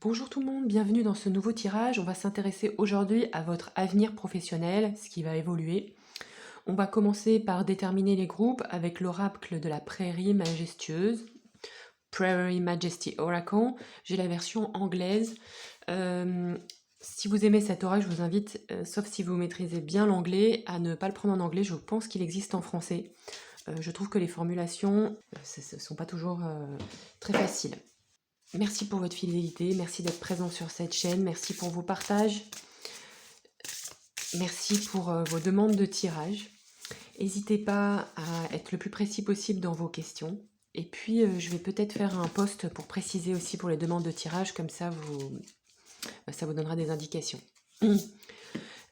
Bonjour tout le monde, bienvenue dans ce nouveau tirage. On va s'intéresser aujourd'hui à votre avenir professionnel, ce qui va évoluer. On va commencer par déterminer les groupes avec l'oracle de la prairie majestueuse, Prairie Majesty Oracle. J'ai la version anglaise. Si vous aimez cet oracle, je vous invite, sauf si vous maîtrisez bien l'anglais, à ne pas le prendre en anglais. Je pense qu'il existe en français. Je trouve que les formulations ne sont pas toujours très faciles. Merci pour votre fidélité, merci d'être présent sur cette chaîne, merci pour vos partages, merci pour vos demandes de tirage. N'hésitez pas à être le plus précis possible dans vos questions. Et puis, je vais peut-être faire un post pour préciser aussi pour les demandes de tirage, comme ça vous donnera des indications.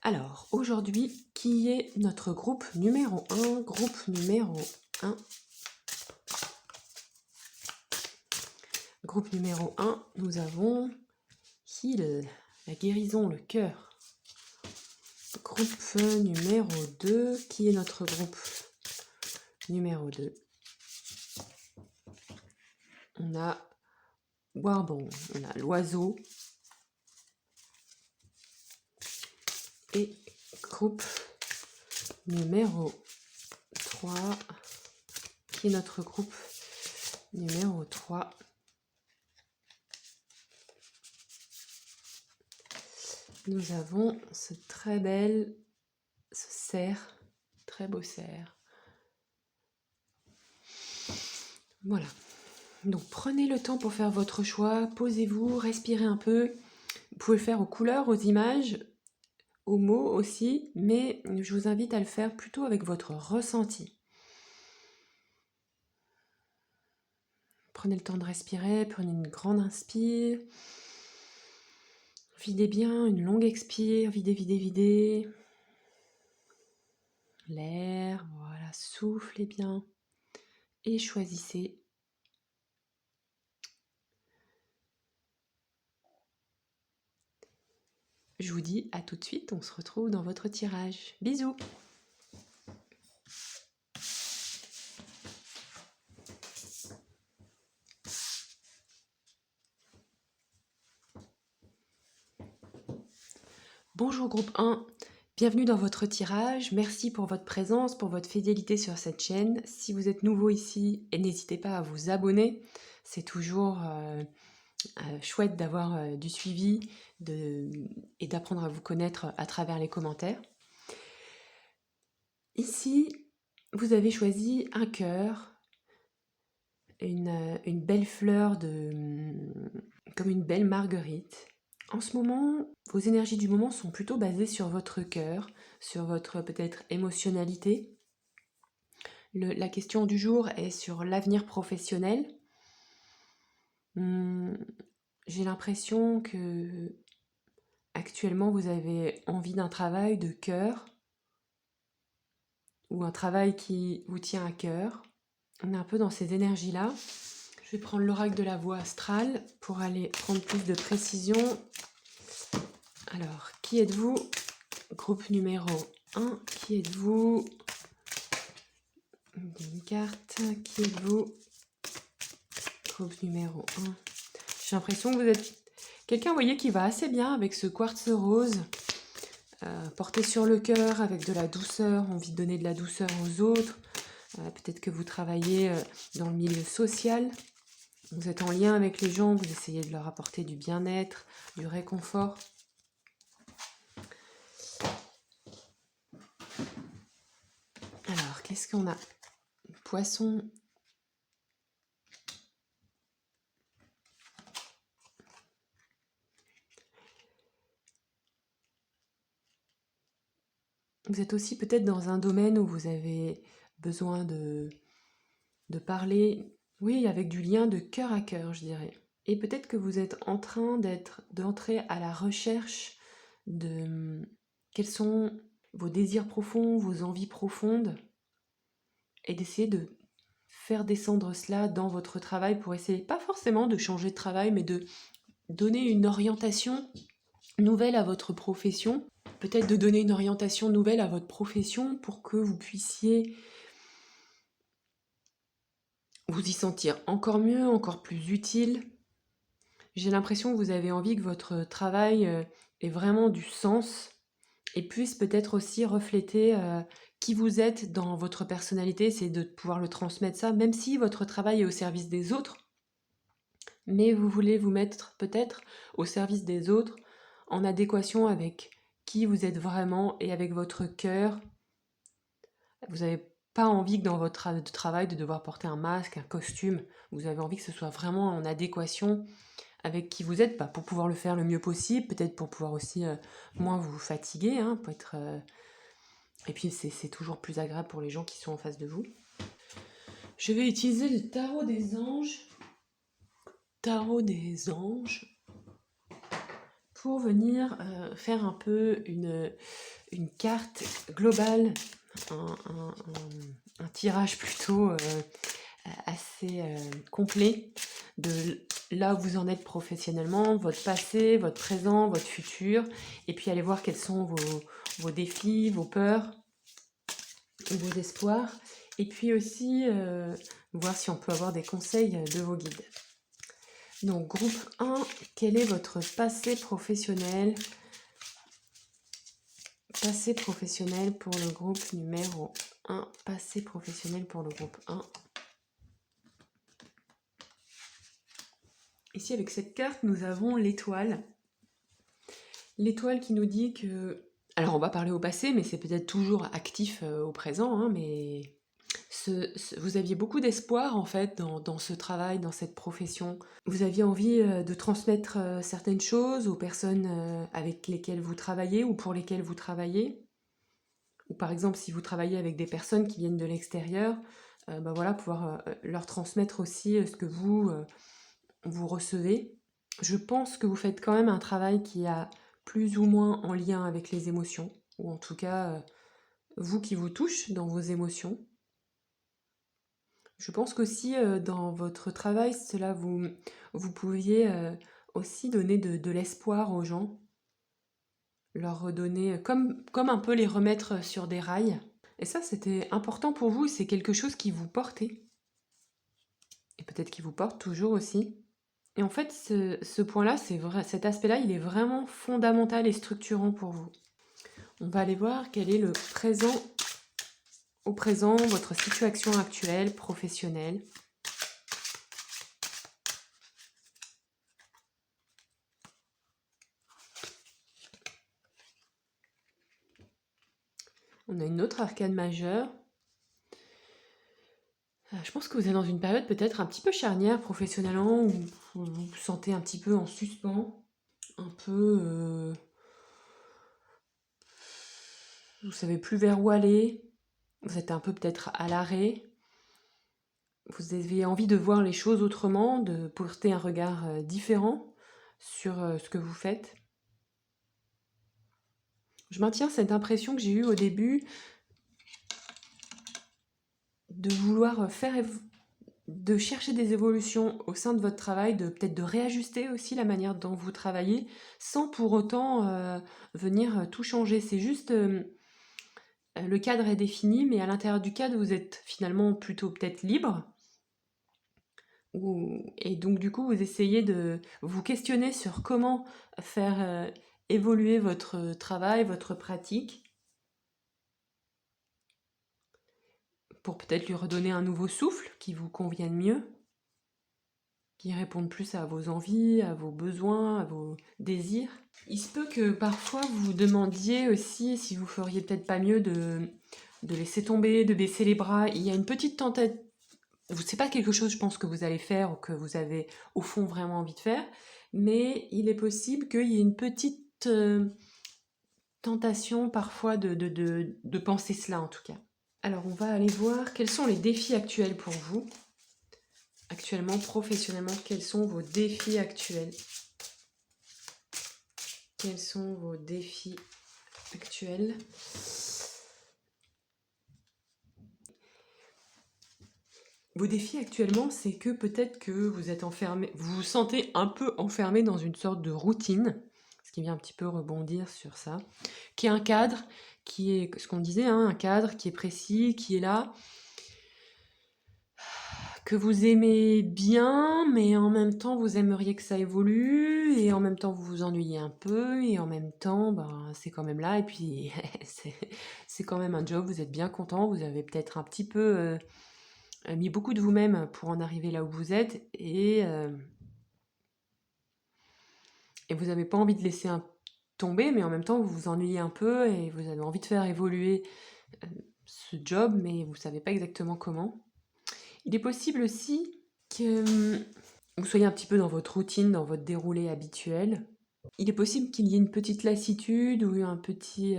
Alors, aujourd'hui, qui est notre groupe numéro 1 ? Groupe numéro 1. Groupe numéro 1, nous avons Heal, la guérison, le cœur. Groupe numéro 2, qui est notre groupe numéro 2? On a Warbon, on a l'oiseau. Et groupe numéro 3, qui est notre groupe numéro 3? Nous avons ce cerf, très beau cerf. Voilà. Donc prenez le temps pour faire votre choix, posez-vous, respirez un peu. Vous pouvez le faire aux couleurs, aux images, aux mots aussi, mais je vous invite à le faire plutôt avec votre ressenti. Prenez le temps de respirer, prenez une grande inspire. Videz bien, une longue expire, videz. L'air, voilà, soufflez bien. Et choisissez. Je vous dis à tout de suite, on se retrouve dans votre tirage. Bisous! Bonjour groupe 1, bienvenue dans votre tirage. Merci pour votre présence, pour votre fidélité sur cette chaîne. Si vous êtes nouveau ici, n'hésitez pas à vous abonner. C'est toujours chouette d'avoir du suivi et d'apprendre à vous connaître à travers les commentaires. Ici, vous avez choisi un cœur, une belle fleur, comme une belle marguerite. En ce moment, vos énergies du moment sont plutôt basées sur votre cœur, sur votre peut-être émotionnalité. La question du jour est sur l'avenir professionnel. J'ai l'impression que actuellement vous avez envie d'un travail de cœur ou un travail qui vous tient à cœur. On est un peu dans ces énergies-là. Je vais prendre l'oracle de la voie astrale pour aller prendre plus de précision. Alors, qui êtes-vous? Groupe numéro 1, qui êtes-vous? Une carte, qui êtes-vous? Groupe numéro 1. J'ai l'impression que vous êtes quelqu'un, vous voyez, qui va assez bien avec ce quartz rose, porté sur le cœur, avec de la douceur, envie de donner de la douceur aux autres. Peut-être que vous travaillez dans le milieu social. Vous êtes en lien avec les gens, vous essayez de leur apporter du bien-être, du réconfort. Alors, qu'est-ce qu'on a? Poisson. Vous êtes aussi peut-être dans un domaine où vous avez besoin de parler, oui, avec du lien de cœur à cœur, je dirais. Et peut-être que vous êtes en train d'entrer à la recherche de quels sont vos désirs profonds, vos envies profondes, et d'essayer de faire descendre cela dans votre travail pour essayer, pas forcément de changer de travail, mais de donner une orientation nouvelle à votre profession. Peut-être de donner une orientation nouvelle à votre profession pour que vous puissiez vous y sentir encore mieux, encore plus utile. J'ai l'impression que vous avez envie que votre travail ait vraiment du sens et puisse peut-être aussi refléter qui vous êtes dans votre personnalité, c'est de pouvoir le transmettre ça, même si votre travail est au service des autres, mais vous voulez vous mettre peut-être au service des autres en adéquation avec qui vous êtes vraiment et avec votre cœur. Vous n'avez pas envie que dans votre travail de devoir porter un masque, un costume. Vous avez envie que ce soit vraiment en adéquation avec qui vous êtes, pour pouvoir le faire le mieux possible, peut-être pour pouvoir aussi moins vous fatiguer, hein, pour être, et puis c'est toujours plus agréable pour les gens qui sont en face de vous. Je vais utiliser le tarot des anges, pour venir faire un peu une carte globale, un tirage plutôt assez complet de là où vous en êtes professionnellement, votre passé, votre présent, votre futur, et puis aller voir quels sont vos défis, vos peurs, vos espoirs, et puis aussi voir si on peut avoir des conseils de vos guides. Donc groupe 1, quel est votre passé professionnel? Passé professionnel pour le groupe numéro 1. Passé professionnel pour le groupe 1. Ici, avec cette carte, nous avons l'étoile. L'étoile qui nous dit que... Alors, on va parler au passé, mais c'est peut-être toujours actif au présent, hein, mais... Vous aviez beaucoup d'espoir, en fait, dans ce travail, dans cette profession. Vous aviez envie de transmettre certaines choses aux personnes avec lesquelles vous travaillez ou pour lesquelles vous travaillez. Ou par exemple, si vous travaillez avec des personnes qui viennent de l'extérieur, voilà, pouvoir leur transmettre aussi ce que vous recevez. Je pense que vous faites quand même un travail qui a plus ou moins en lien avec les émotions, ou en tout cas, vous qui vous touche dans vos émotions. Je pense qu'aussi dans votre travail, vous pouviez aussi donner de l'espoir aux gens, leur redonner, comme un peu les remettre sur des rails. Et ça, c'était important pour vous, c'est quelque chose qui vous portait. Et peut-être qui vous porte toujours aussi. Et en fait, ce point-là, c'est vrai, cet aspect-là, il est vraiment fondamental et structurant pour vous. On va aller voir quel est le présent, au présent, votre situation actuelle, professionnelle. On a une autre arcane majeure. Je pense que vous êtes dans une période peut-être un petit peu charnière professionnellement, où vous vous sentez un petit peu en suspens, un peu... vous savez plus vers où aller, vous êtes un peu peut-être à l'arrêt, vous avez envie de voir les choses autrement, de porter un regard différent sur ce que vous faites. Je maintiens cette impression que j'ai eue au début de vouloir de chercher des évolutions au sein de votre travail, peut-être de réajuster aussi la manière dont vous travaillez, sans pour autant venir tout changer. C'est juste le cadre est défini, mais à l'intérieur du cadre, vous êtes finalement plutôt peut-être libre. Et donc du coup, vous essayez de vous questionner sur comment faire évoluer votre travail, votre pratique, pour peut-être lui redonner un nouveau souffle qui vous convienne mieux, qui réponde plus à vos envies, à vos besoins, à vos désirs. Il se peut que parfois vous vous demandiez aussi si vous feriez peut-être pas mieux de laisser tomber, de baisser les bras. Il y a une petite tentative. C'est pas quelque chose, je pense, que vous allez faire ou que vous avez au fond vraiment envie de faire, mais il est possible qu'il y ait une petite tentation parfois de penser cela en tout cas. Alors on va aller voir quels sont les défis actuels pour vous. Actuellement, professionnellement, quels sont vos défis actuels? Quels sont vos défis actuels? Vos défis actuellement, c'est que peut-être que vous êtes enfermé, vous vous sentez un peu enfermé dans une sorte de routine, ce qui vient un petit peu rebondir sur ça, qui est un cadre, qui est ce qu'on disait, hein, un cadre qui est précis, qui est là, que vous aimez bien, mais en même temps vous aimeriez que ça évolue, et en même temps vous vous ennuyez un peu, et en même temps ben, c'est quand même là, et puis c'est c'est quand même un job, vous êtes bien content, vous avez peut-être un petit peu mis beaucoup de vous-même pour en arriver là où vous êtes, et vous n'avez pas envie de laisser tomber, mais en même temps vous vous ennuyez un peu, et vous avez envie de faire évoluer euh, ce job, mais vous savez pas exactement comment. Il est possible aussi que vous soyez un petit peu dans votre routine, dans votre déroulé habituel. Il est possible qu'il y ait une petite lassitude ou un petit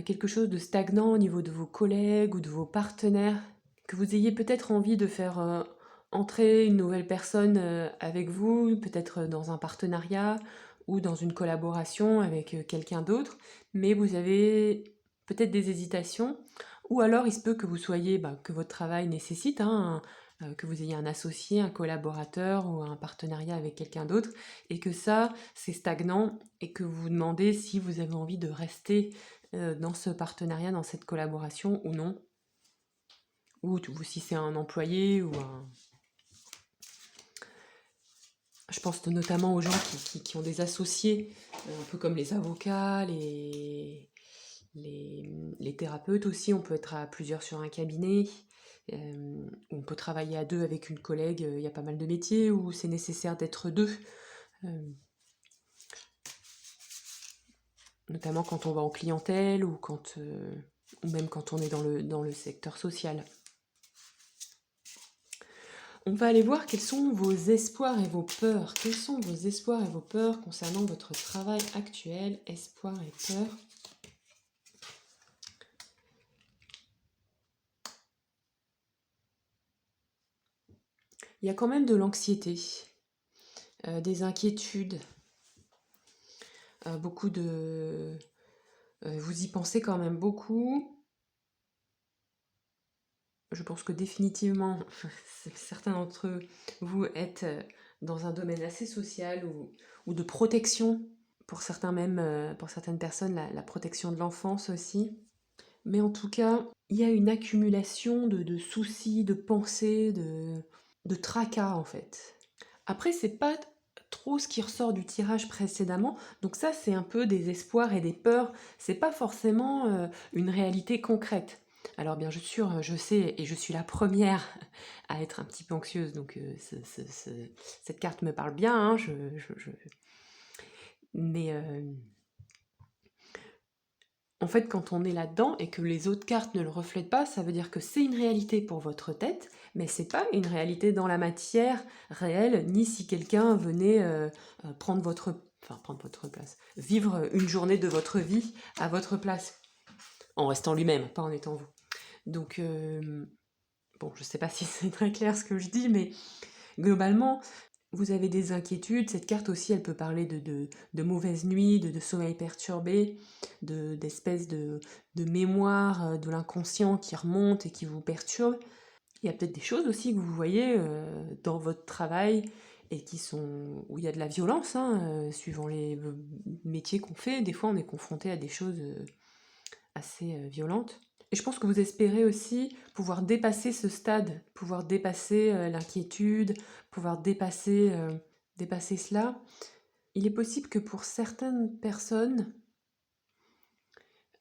quelque chose de stagnant au niveau de vos collègues ou de vos partenaires, que vous ayez peut-être envie de faire entrer une nouvelle personne avec vous, peut-être dans un partenariat ou dans une collaboration avec quelqu'un d'autre, mais vous avez peut-être des hésitations, ou alors il se peut que vous soyez, que votre travail nécessite, hein, que vous ayez un associé, un collaborateur ou un partenariat avec quelqu'un d'autre, et que ça, c'est stagnant, et que vous vous demandez si vous avez envie de rester dans ce partenariat, dans cette collaboration ou non, ou si c'est un employé ou un... Je pense notamment aux gens qui ont des associés, un peu comme les avocats, les thérapeutes aussi, on peut être à plusieurs sur un cabinet, on peut travailler à deux avec une collègue, il y a pas mal de métiers où c'est nécessaire d'être deux, euh, notamment quand on va en clientèle ou même quand on est dans le secteur social. On va aller voir quels sont vos espoirs et vos peurs. Quels sont vos espoirs et vos peurs concernant votre travail actuel? Espoirs et peurs. Il y a quand même de l'anxiété, des inquiétudes, beaucoup de... vous y pensez quand même beaucoup. Je pense que définitivement, certains d'entre vous êtes dans un domaine assez social ou de protection. Pour certains même, pour certaines personnes, la protection de l'enfance aussi. Mais en tout cas, il y a une accumulation de soucis, de pensées, de tracas en fait. Après, c'est pas trop ce qui ressort du tirage précédemment, donc ça c'est un peu des espoirs et des peurs, c'est pas forcément une réalité concrète. Alors bien sûr, je sais, et je suis la première à être un petit peu anxieuse, donc cette carte me parle bien, hein, mais en fait, quand on est là-dedans et que les autres cartes ne le reflètent pas, ça veut dire que c'est une réalité pour votre tête, mais c'est pas une réalité dans la matière réelle, ni si quelqu'un venait prendre votre place, vivre une journée de votre vie à votre place, en restant lui-même, pas en étant vous. Donc, bon, je sais pas si c'est très clair ce que je dis, mais globalement, vous avez des inquiétudes. Cette carte aussi, elle peut parler de mauvaises nuits, de sommeil perturbé, d'espèces de mémoire, de l'inconscient qui remonte et qui vous perturbe. Il y a peut-être des choses aussi que vous voyez dans votre travail et où il y a de la violence, hein, suivant les métiers qu'on fait. Des fois, on est confronté à des choses assez violentes. Et je pense que vous espérez aussi pouvoir dépasser ce stade, pouvoir dépasser l'inquiétude, pouvoir dépasser cela. Il est possible que pour certaines personnes,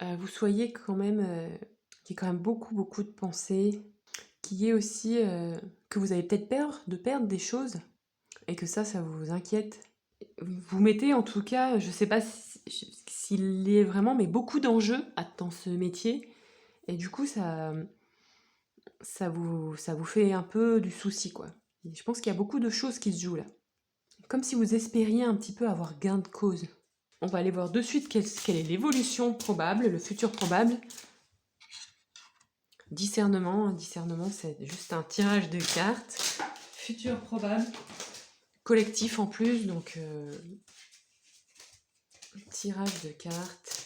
vous soyez quand même, qu'il y ait quand même beaucoup, beaucoup de pensées, qu'il y ait aussi que vous avez peut-être peur de perdre des choses et que ça vous inquiète. Vous mettez en tout cas, je ne sais pas s'il y a vraiment, mais beaucoup d'enjeux dans ce métier. Et du coup, ça vous fait un peu du souci, quoi. Et je pense qu'il y a beaucoup de choses qui se jouent là. Comme si vous espériez un petit peu avoir gain de cause. On va aller voir de suite quelle est l'évolution probable, le futur probable. Discernement, discernement c'est juste un tirage de cartes. Futur probable, collectif en plus, donc tirage de cartes.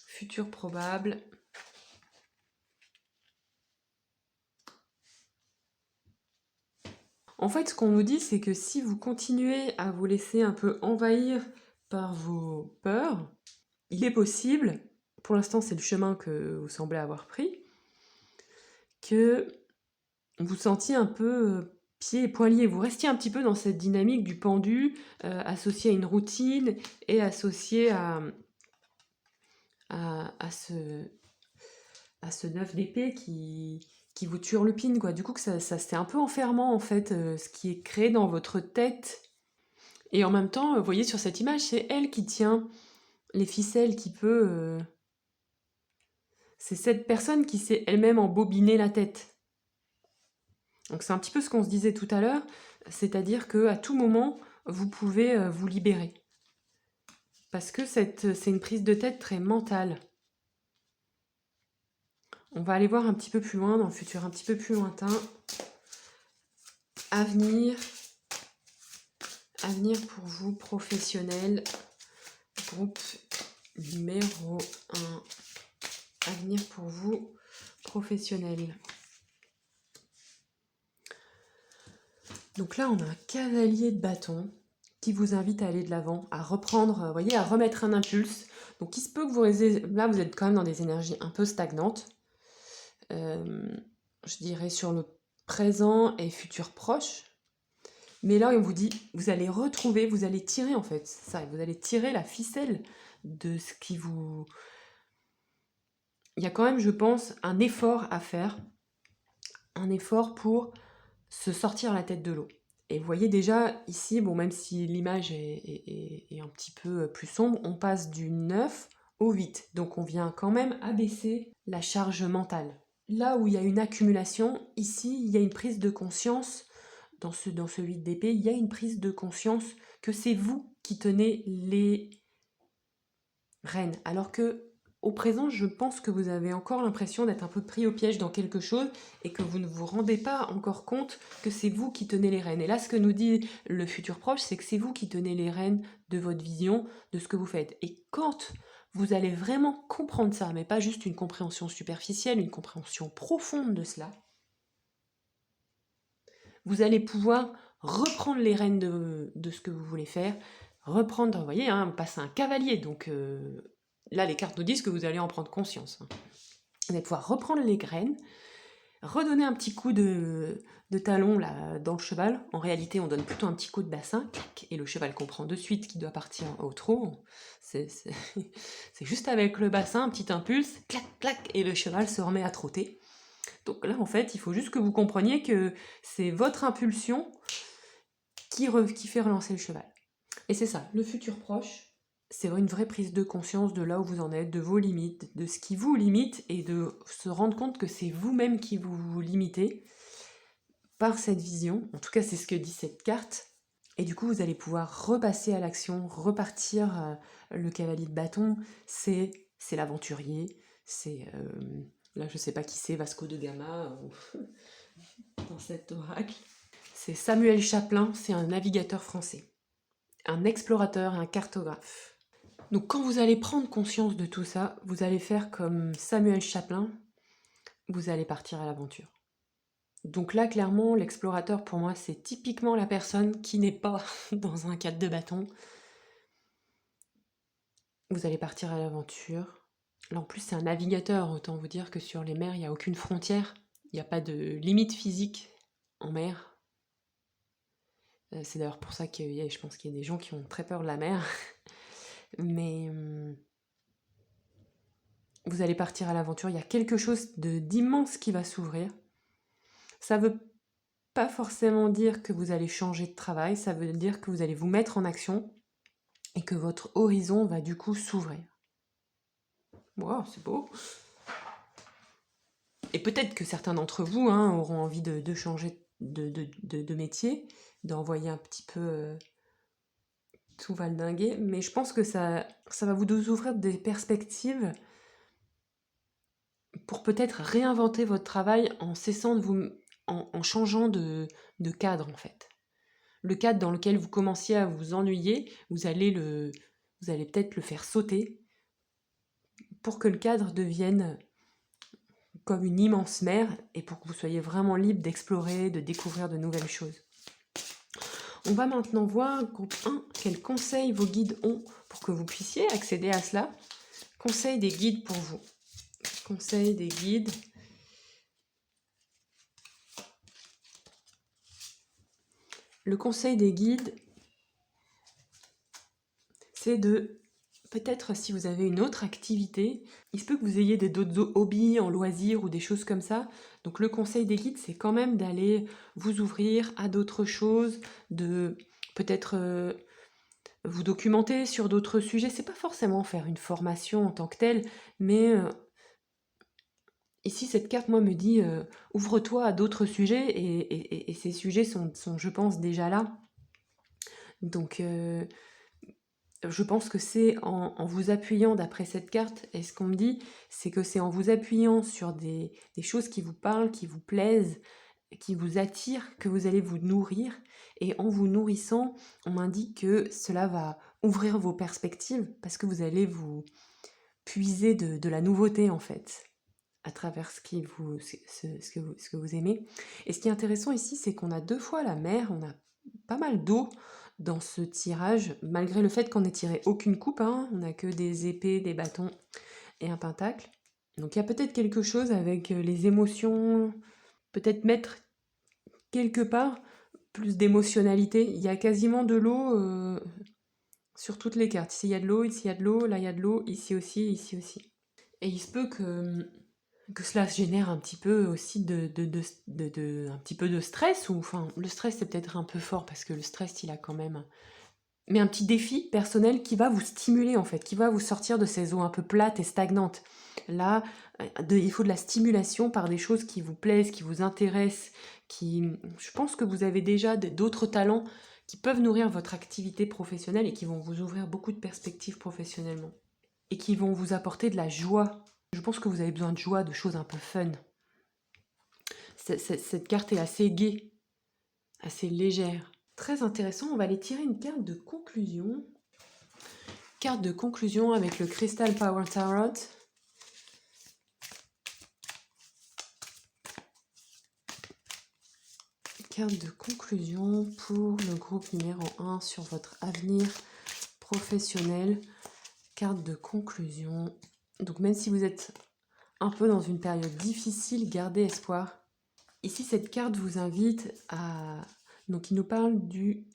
Futur probable. En fait, ce qu'on nous dit, c'est que si vous continuez à vous laisser un peu envahir par vos peurs, il est possible pour l'instant c'est le chemin que vous semblez avoir pris, que vous sentiez un peu pieds et poings liés. Vous restiez un petit peu dans cette dynamique du pendu, associé à une routine et associé à ce 9 d'épée qui vous turlupine, quoi. Du coup, que ça c'est un peu enfermant, en fait, ce qui est créé dans votre tête. Et en même temps, vous voyez sur cette image, c'est elle qui tient les ficelles, qui peut... c'est cette personne qui s'est elle-même embobiner la tête. Donc c'est un petit peu ce qu'on se disait tout à l'heure, c'est-à-dire qu'à tout moment, vous pouvez vous libérer. Parce que c'est une prise de tête très mentale. On va aller voir un petit peu plus loin, dans le futur un petit peu plus lointain. Avenir pour vous, professionnel. Groupe numéro 1. Avenir pour vous, professionnel. Donc là, on a un cavalier de bâton qui vous invite à aller de l'avant, à reprendre, vous voyez, à remettre un impulse. Donc il se peut que là, vous êtes quand même dans des énergies un peu stagnantes. Je dirais sur le présent et futur proche. Mais là, on vous dit, vous allez retrouver, vous allez tirer en fait, ça, vous allez tirer la ficelle de ce qui vous... Il y a quand même, je pense, un effort à faire, un effort pour se sortir la tête de l'eau. Et vous voyez déjà ici, bon, même si l'image est un petit peu plus sombre, on passe du 9 au 8. Donc on vient quand même abaisser la charge mentale. Là où il y a une accumulation, ici, il y a une prise de conscience. Dans ce 8 d'épée, il y a une prise de conscience que c'est vous qui tenez les rênes. Alors que au présent, je pense que vous avez encore l'impression d'être un peu pris au piège dans quelque chose et que vous ne vous rendez pas encore compte que c'est vous qui tenez les rênes. Et là, ce que nous dit le futur proche, c'est que c'est vous qui tenez les rênes de votre vision, de ce que vous faites. Et quand vous allez vraiment comprendre ça, mais pas juste une compréhension superficielle, une compréhension profonde de cela, vous allez pouvoir reprendre les rênes de ce que vous voulez faire, reprendre, vous voyez, hein, on passe à un cavalier, donc là les cartes nous disent que vous allez en prendre conscience. Vous allez pouvoir reprendre les graines, redonner un petit coup de talon là, dans le cheval. En réalité, on donne plutôt un petit coup de bassin, et le cheval comprend de suite qu'il doit partir au trot. C'est juste avec le bassin, un petit impulse, clac, clac, et le cheval se remet à trotter. Donc là, en fait, il faut juste que vous compreniez que c'est votre impulsion qui fait relancer le cheval. Et c'est ça, le futur proche, c'est une vraie prise de conscience de là où vous en êtes, de vos limites, de ce qui vous limite, et de se rendre compte que c'est vous-même qui vous limitez par cette vision. En tout cas, c'est ce que dit cette carte. Et du coup, vous allez pouvoir repasser à l'action, repartir le cavalier de bâton. C'est l'aventurier, c'est... là, je sais pas qui c'est, Vasco de Gama, dans cet oracle. C'est Samuel Chaplin, c'est un navigateur français. Un explorateur et un cartographe. Donc quand vous allez prendre conscience de tout ça, vous allez faire comme Samuel Chaplin, vous allez partir à l'aventure. Donc là, clairement, l'explorateur, pour moi, c'est typiquement la personne qui n'est pas dans un cadre de bâton. Vous allez partir à l'aventure. Là, en plus, c'est un navigateur, autant vous dire que sur les mers, il n'y a aucune frontière. Il n'y a pas de limite physique en mer. C'est d'ailleurs pour ça que je pense qu'il y a des gens qui ont très peur de la mer. Mais vous allez partir à l'aventure, il y a quelque chose d'immense qui va s'ouvrir. Ça veut pas forcément dire que vous allez changer de travail, ça veut dire que vous allez vous mettre en action et que votre horizon va du coup s'ouvrir. Wow, c'est beau. Et peut-être que certains d'entre vous auront envie de changer de métier, d'envoyer un petit peu tout valdinguer, mais je pense que ça va vous ouvrir des perspectives pour peut-être réinventer votre travail en cessant de vous... en changeant de cadre en fait. Le cadre dans lequel vous commenciez à vous ennuyer, vous allez peut-être le faire sauter pour que le cadre devienne comme une immense mer et pour que vous soyez vraiment libre d'explorer, de découvrir de nouvelles choses. On va maintenant voir, groupe 1, quels conseils vos guides ont pour que vous puissiez accéder à cela. Conseil des guides pour vous. Conseil des guides. Le conseil des guides, c'est de, peut-être si vous avez une autre activité, il se peut que vous ayez d'autres hobbies en loisirs ou des choses comme ça. Donc le conseil des guides, c'est quand même d'aller vous ouvrir à d'autres choses, de peut-être vous documenter sur d'autres sujets. C'est pas forcément faire une formation en tant que telle, mais ici cette carte, moi, me dit ouvre-toi à d'autres sujets et ces sujets sont, je pense, déjà là. Donc je pense que c'est en vous appuyant, d'après cette carte, et ce qu'on me dit, c'est que c'est en vous appuyant sur des choses qui vous parlent, qui vous plaisent, qui vous attirent, que vous allez vous nourrir. Et en vous nourrissant, on m'indique que cela va ouvrir vos perspectives, parce que vous allez vous puiser de la nouveauté, en fait, à travers ce que vous aimez. Et ce qui est intéressant ici, c'est qu'on a 2 fois la mer, on a pas mal d'eau dans ce tirage, malgré le fait qu'on n'ait tiré aucune coupe, hein, on n'a que des épées, des bâtons et un pentacle. Donc il y a peut-être quelque chose avec les émotions, peut-être mettre quelque part plus d'émotionnalité. Il y a quasiment de l'eau sur toutes les cartes. Ici il y a de l'eau, ici il y a de l'eau, là il y a de l'eau, ici aussi, ici aussi. Et il se peut que cela génère un petit peu aussi un petit peu de stress, ou enfin le stress c'est peut-être un peu fort parce que le stress il a quand même, mais un petit défi personnel qui va vous stimuler en fait, qui va vous sortir de ces eaux un peu plates et stagnantes. Là, il faut de la stimulation par des choses qui vous plaisent, qui vous intéressent, je pense que vous avez déjà d'autres talents qui peuvent nourrir votre activité professionnelle et qui vont vous ouvrir beaucoup de perspectives professionnellement et qui vont vous apporter de la joie. Je pense que vous avez besoin de joie, de choses un peu fun. Cette carte est assez gaie, assez légère. Très intéressant, on va aller tirer une carte de conclusion. Carte de conclusion avec le Crystal Power Tarot. Carte de conclusion pour le groupe numéro 1 sur votre avenir professionnel. Carte de conclusion. Donc même si vous êtes un peu dans une période difficile, gardez espoir. Ici, cette carte vous invite à... Donc il nous parle du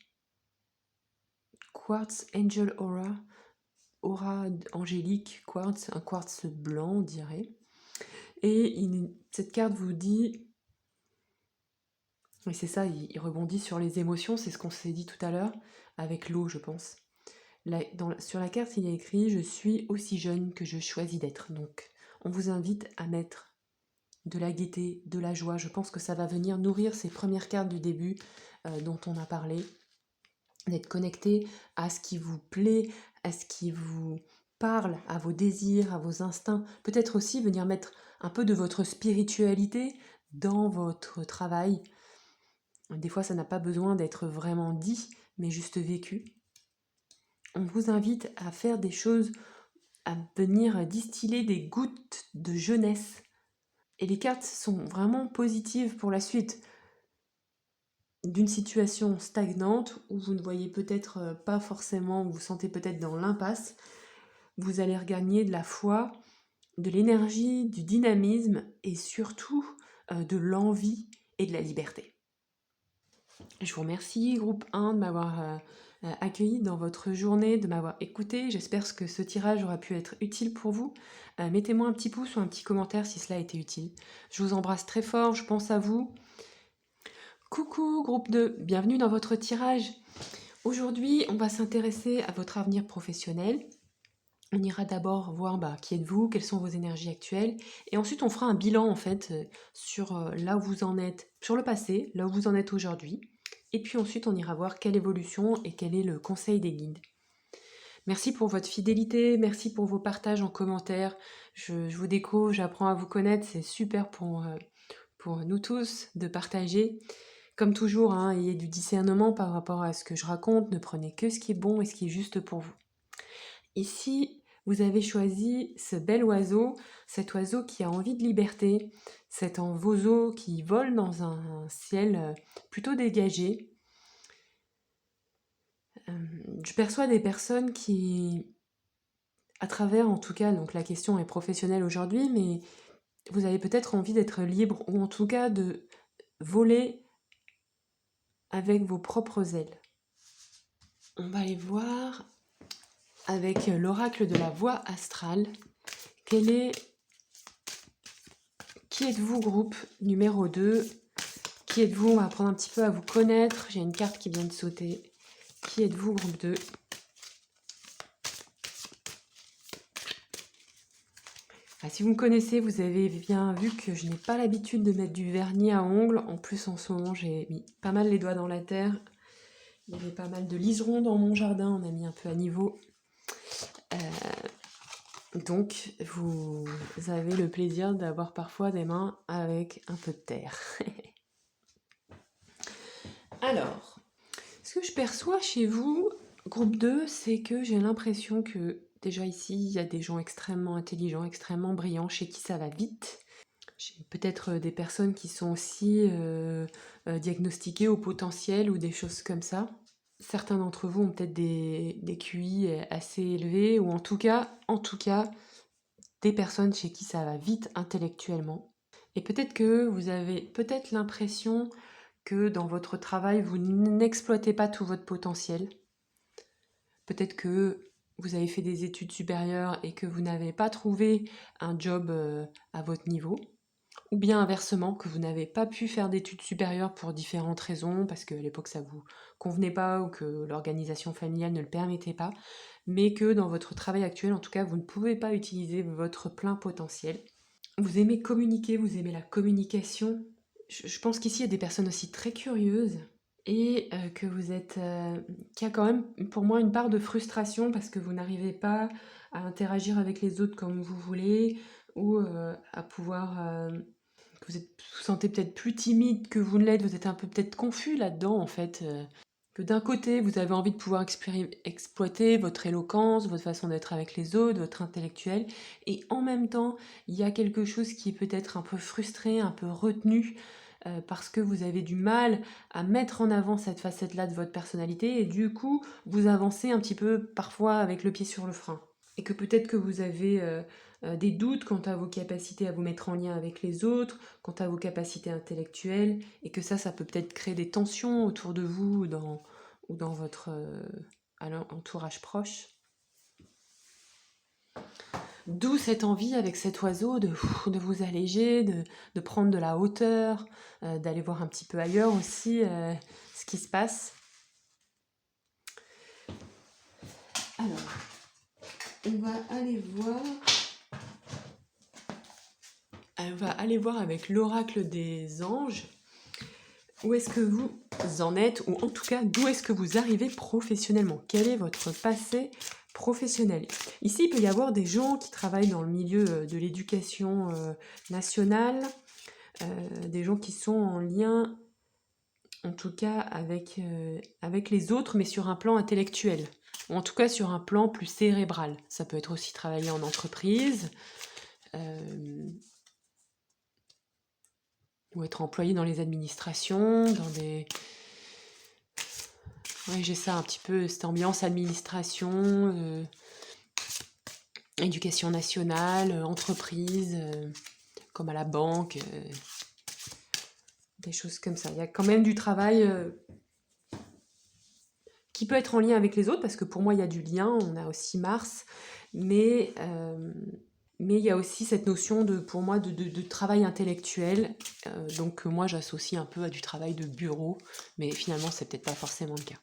Quartz Angel Aura. Aura angélique, quartz, un quartz blanc, on dirait. Et cette carte vous dit... Et c'est ça, il rebondit sur les émotions, c'est ce qu'on s'est dit tout à l'heure, avec l'eau, je pense. Sur la carte, il y a écrit « Je suis aussi jeune que je choisis d'être ». Donc, on vous invite à mettre de la gaieté, de la joie. Je pense que ça va venir nourrir ces premières cartes du début dont on a parlé. D'être connecté à ce qui vous plaît, à ce qui vous parle, à vos désirs, à vos instincts. Peut-être aussi venir mettre un peu de votre spiritualité dans votre travail. Des fois, ça n'a pas besoin d'être vraiment dit, mais juste vécu. On vous invite à faire des choses, à venir distiller des gouttes de jeunesse. Et les cartes sont vraiment positives pour la suite. D'une situation stagnante, où vous ne voyez peut-être pas forcément, vous vous sentez peut-être dans l'impasse, vous allez regagner de la foi, de l'énergie, du dynamisme et surtout de l'envie et de la liberté. Je vous remercie, groupe 1, de m'avoir accueilli dans votre journée, de m'avoir écouté. J'espère que ce tirage aura pu être utile pour vous. Mettez-moi un petit pouce ou un petit commentaire si cela a été utile. Je vous embrasse très fort, je pense à vous. Coucou, groupe 2, bienvenue dans votre tirage. Aujourd'hui, on va s'intéresser à votre avenir professionnel. On ira d'abord voir qui êtes-vous, quelles sont vos énergies actuelles, et ensuite on fera un bilan en fait sur là où vous en êtes, sur le passé, là où vous en êtes aujourd'hui, et puis ensuite on ira voir quelle évolution et quel est le conseil des guides. Merci pour votre fidélité, merci pour vos partages en commentaire, je vous découvre, j'apprends à vous connaître, c'est super pour nous tous de partager. Comme toujours, ayez du discernement par rapport à ce que je raconte, ne prenez que ce qui est bon et ce qui est juste pour vous. Ici, vous avez choisi ce bel oiseau, cet oiseau qui a envie de liberté, cet oiseau qui vole dans un ciel plutôt dégagé. Je perçois des personnes qui à travers, en tout cas, donc la question est professionnelle aujourd'hui, mais vous avez peut-être envie d'être libre, ou en tout cas de voler avec vos propres ailes. On va aller voir avec l'oracle de la voie astrale. Qui êtes-vous, groupe numéro 2? Qui êtes-vous? On va apprendre un petit peu à vous connaître. J'ai une carte qui vient de sauter. Qui êtes-vous, groupe 2? Si vous me connaissez, vous avez bien vu que je n'ai pas l'habitude de mettre du vernis à ongles. En plus, en ce moment, j'ai mis pas mal les doigts dans la terre. Il y avait pas mal de liserons dans mon jardin. On a mis un peu à niveau. Donc, vous avez le plaisir d'avoir parfois des mains avec un peu de terre. Alors, ce que je perçois chez vous, groupe 2, c'est que j'ai l'impression que déjà ici, il y a des gens extrêmement intelligents, extrêmement brillants, chez qui ça va vite. J'ai peut-être des personnes qui sont aussi diagnostiquées au potentiel ou des choses comme ça. Certains d'entre vous ont peut-être des QI assez élevés, ou en tout cas, des personnes chez qui ça va vite intellectuellement. Et peut-être que vous avez peut-être l'impression que dans votre travail, vous n'exploitez pas tout votre potentiel. Peut-être que vous avez fait des études supérieures et que vous n'avez pas trouvé un job à votre niveau. Ou bien inversement, que vous n'avez pas pu faire d'études supérieures pour différentes raisons, parce qu'à l'époque ça vous convenait pas ou que l'organisation familiale ne le permettait pas, mais que dans votre travail actuel, en tout cas, vous ne pouvez pas utiliser votre plein potentiel. Vous aimez communiquer, vous aimez la communication. Je pense qu'ici, il y a des personnes aussi très curieuses et que vous êtes... qu'il y a quand même, pour moi, une part de frustration parce que vous n'arrivez pas à interagir avec les autres comme vous voulez ou à pouvoir... que vous vous sentez peut-être plus timide que vous ne l'êtes, vous êtes un peu peut-être confus là-dedans, en fait. Que d'un côté, vous avez envie de pouvoir exploiter votre éloquence, votre façon d'être avec les autres, votre intellectuel, et en même temps, il y a quelque chose qui est peut-être un peu frustré, un peu retenu, parce que vous avez du mal à mettre en avant cette facette-là de votre personnalité, et du coup, vous avancez un petit peu parfois avec le pied sur le frein. Et que peut-être que vous avez des doutes quant à vos capacités à vous mettre en lien avec les autres, quant à vos capacités intellectuelles, et que ça peut peut-être créer des tensions autour de vous ou dans votre entourage proche. D'où cette envie avec cet oiseau de vous alléger, de prendre de la hauteur, d'aller voir un petit peu ailleurs aussi ce qui se passe. Alors, on va aller voir avec l'oracle des anges où est-ce que vous en êtes, ou en tout cas d'où est-ce que vous arrivez professionnellement. Quel est votre passé professionnel? Ici, il peut y avoir des gens qui travaillent dans le milieu de l'éducation nationale, des gens qui sont en lien, en tout cas, avec les autres, mais sur un plan intellectuel, ou en tout cas sur un plan plus cérébral. Ça peut être aussi travailler en entreprise, ou être employé dans les administrations, dans des... Oui, j'ai ça un petit peu, cette ambiance administration, éducation nationale, entreprise, comme à la banque, des choses comme ça. Il y a quand même du travail qui peut être en lien avec les autres, parce que pour moi, il y a du lien, on a aussi Mars, mais il y a aussi cette notion pour moi, de travail intellectuel, donc moi, j'associe un peu à du travail de bureau, mais finalement, c'est peut-être pas forcément le cas.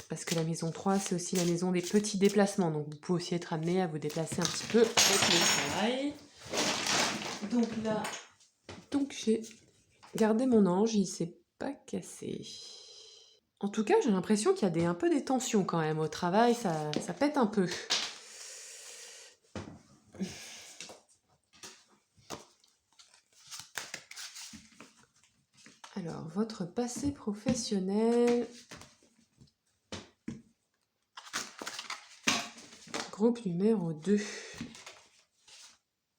Parce que la maison 3, c'est aussi la maison des petits déplacements. Donc vous pouvez aussi être amené à vous déplacer un petit peu avec le travail. Donc là, j'ai gardé mon ange, il s'est pas cassé. En tout cas, j'ai l'impression qu'il y a un peu des tensions quand même au travail, ça pète un peu. Alors, votre passé professionnel... Groupe numéro 2.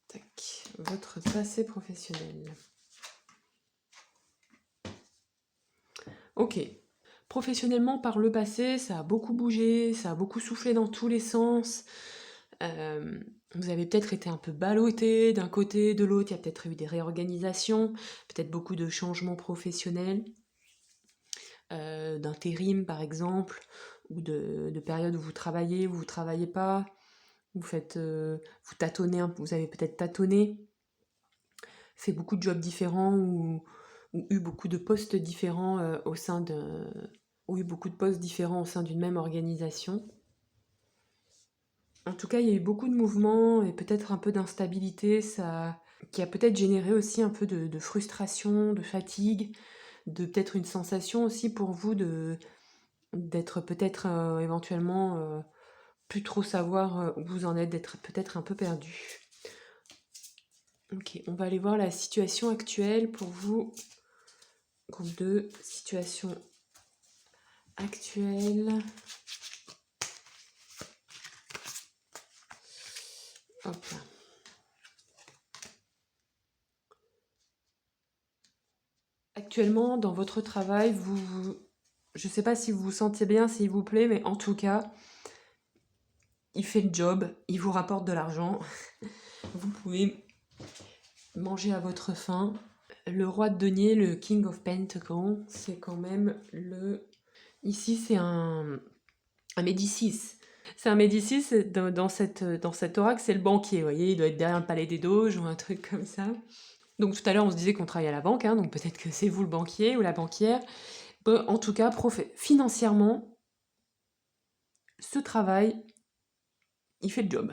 Tac. Votre passé professionnel. Ok. Professionnellement, par le passé, ça a beaucoup bougé, ça a beaucoup soufflé dans tous les sens. Vous avez peut-être été un peu ballotté d'un côté, de l'autre, il y a peut-être eu des réorganisations, peut-être beaucoup de changements professionnels, d'intérim par exemple, ou de périodes où où vous travaillez pas, vous tâtonnez, vous avez peut-être tâtonné, fait beaucoup de jobs différents ou eu beaucoup de postes différents ou eu beaucoup de postes différents au sein d'une même organisation. En tout cas, il y a eu beaucoup de mouvements et peut-être un peu d'instabilité, qui a peut-être généré aussi un peu de frustration, de fatigue, de peut-être une sensation aussi pour vous d'être peut-être éventuellement plus trop savoir où vous en êtes, d'être peut-être un peu perdu. Ok, on va aller voir la situation actuelle pour vous. Groupe 2, situation actuelle. Hop là. Actuellement, dans votre travail, je ne sais pas si vous vous sentez bien, s'il vous plaît, mais en tout cas, il fait le job, il vous rapporte de l'argent. Vous pouvez manger à votre faim. Le roi de denier, le King of Pentacles, c'est quand même le... Ici, c'est un Médicis. C'est un Médicis, dans cette oracle, c'est le banquier, vous voyez, il doit être derrière le palais des Doges ou un truc comme ça. Donc tout à l'heure, on se disait qu'on travaillait à la banque, hein, donc peut-être que c'est vous le banquier ou la banquière. En tout cas, financièrement, ce travail, il fait le job.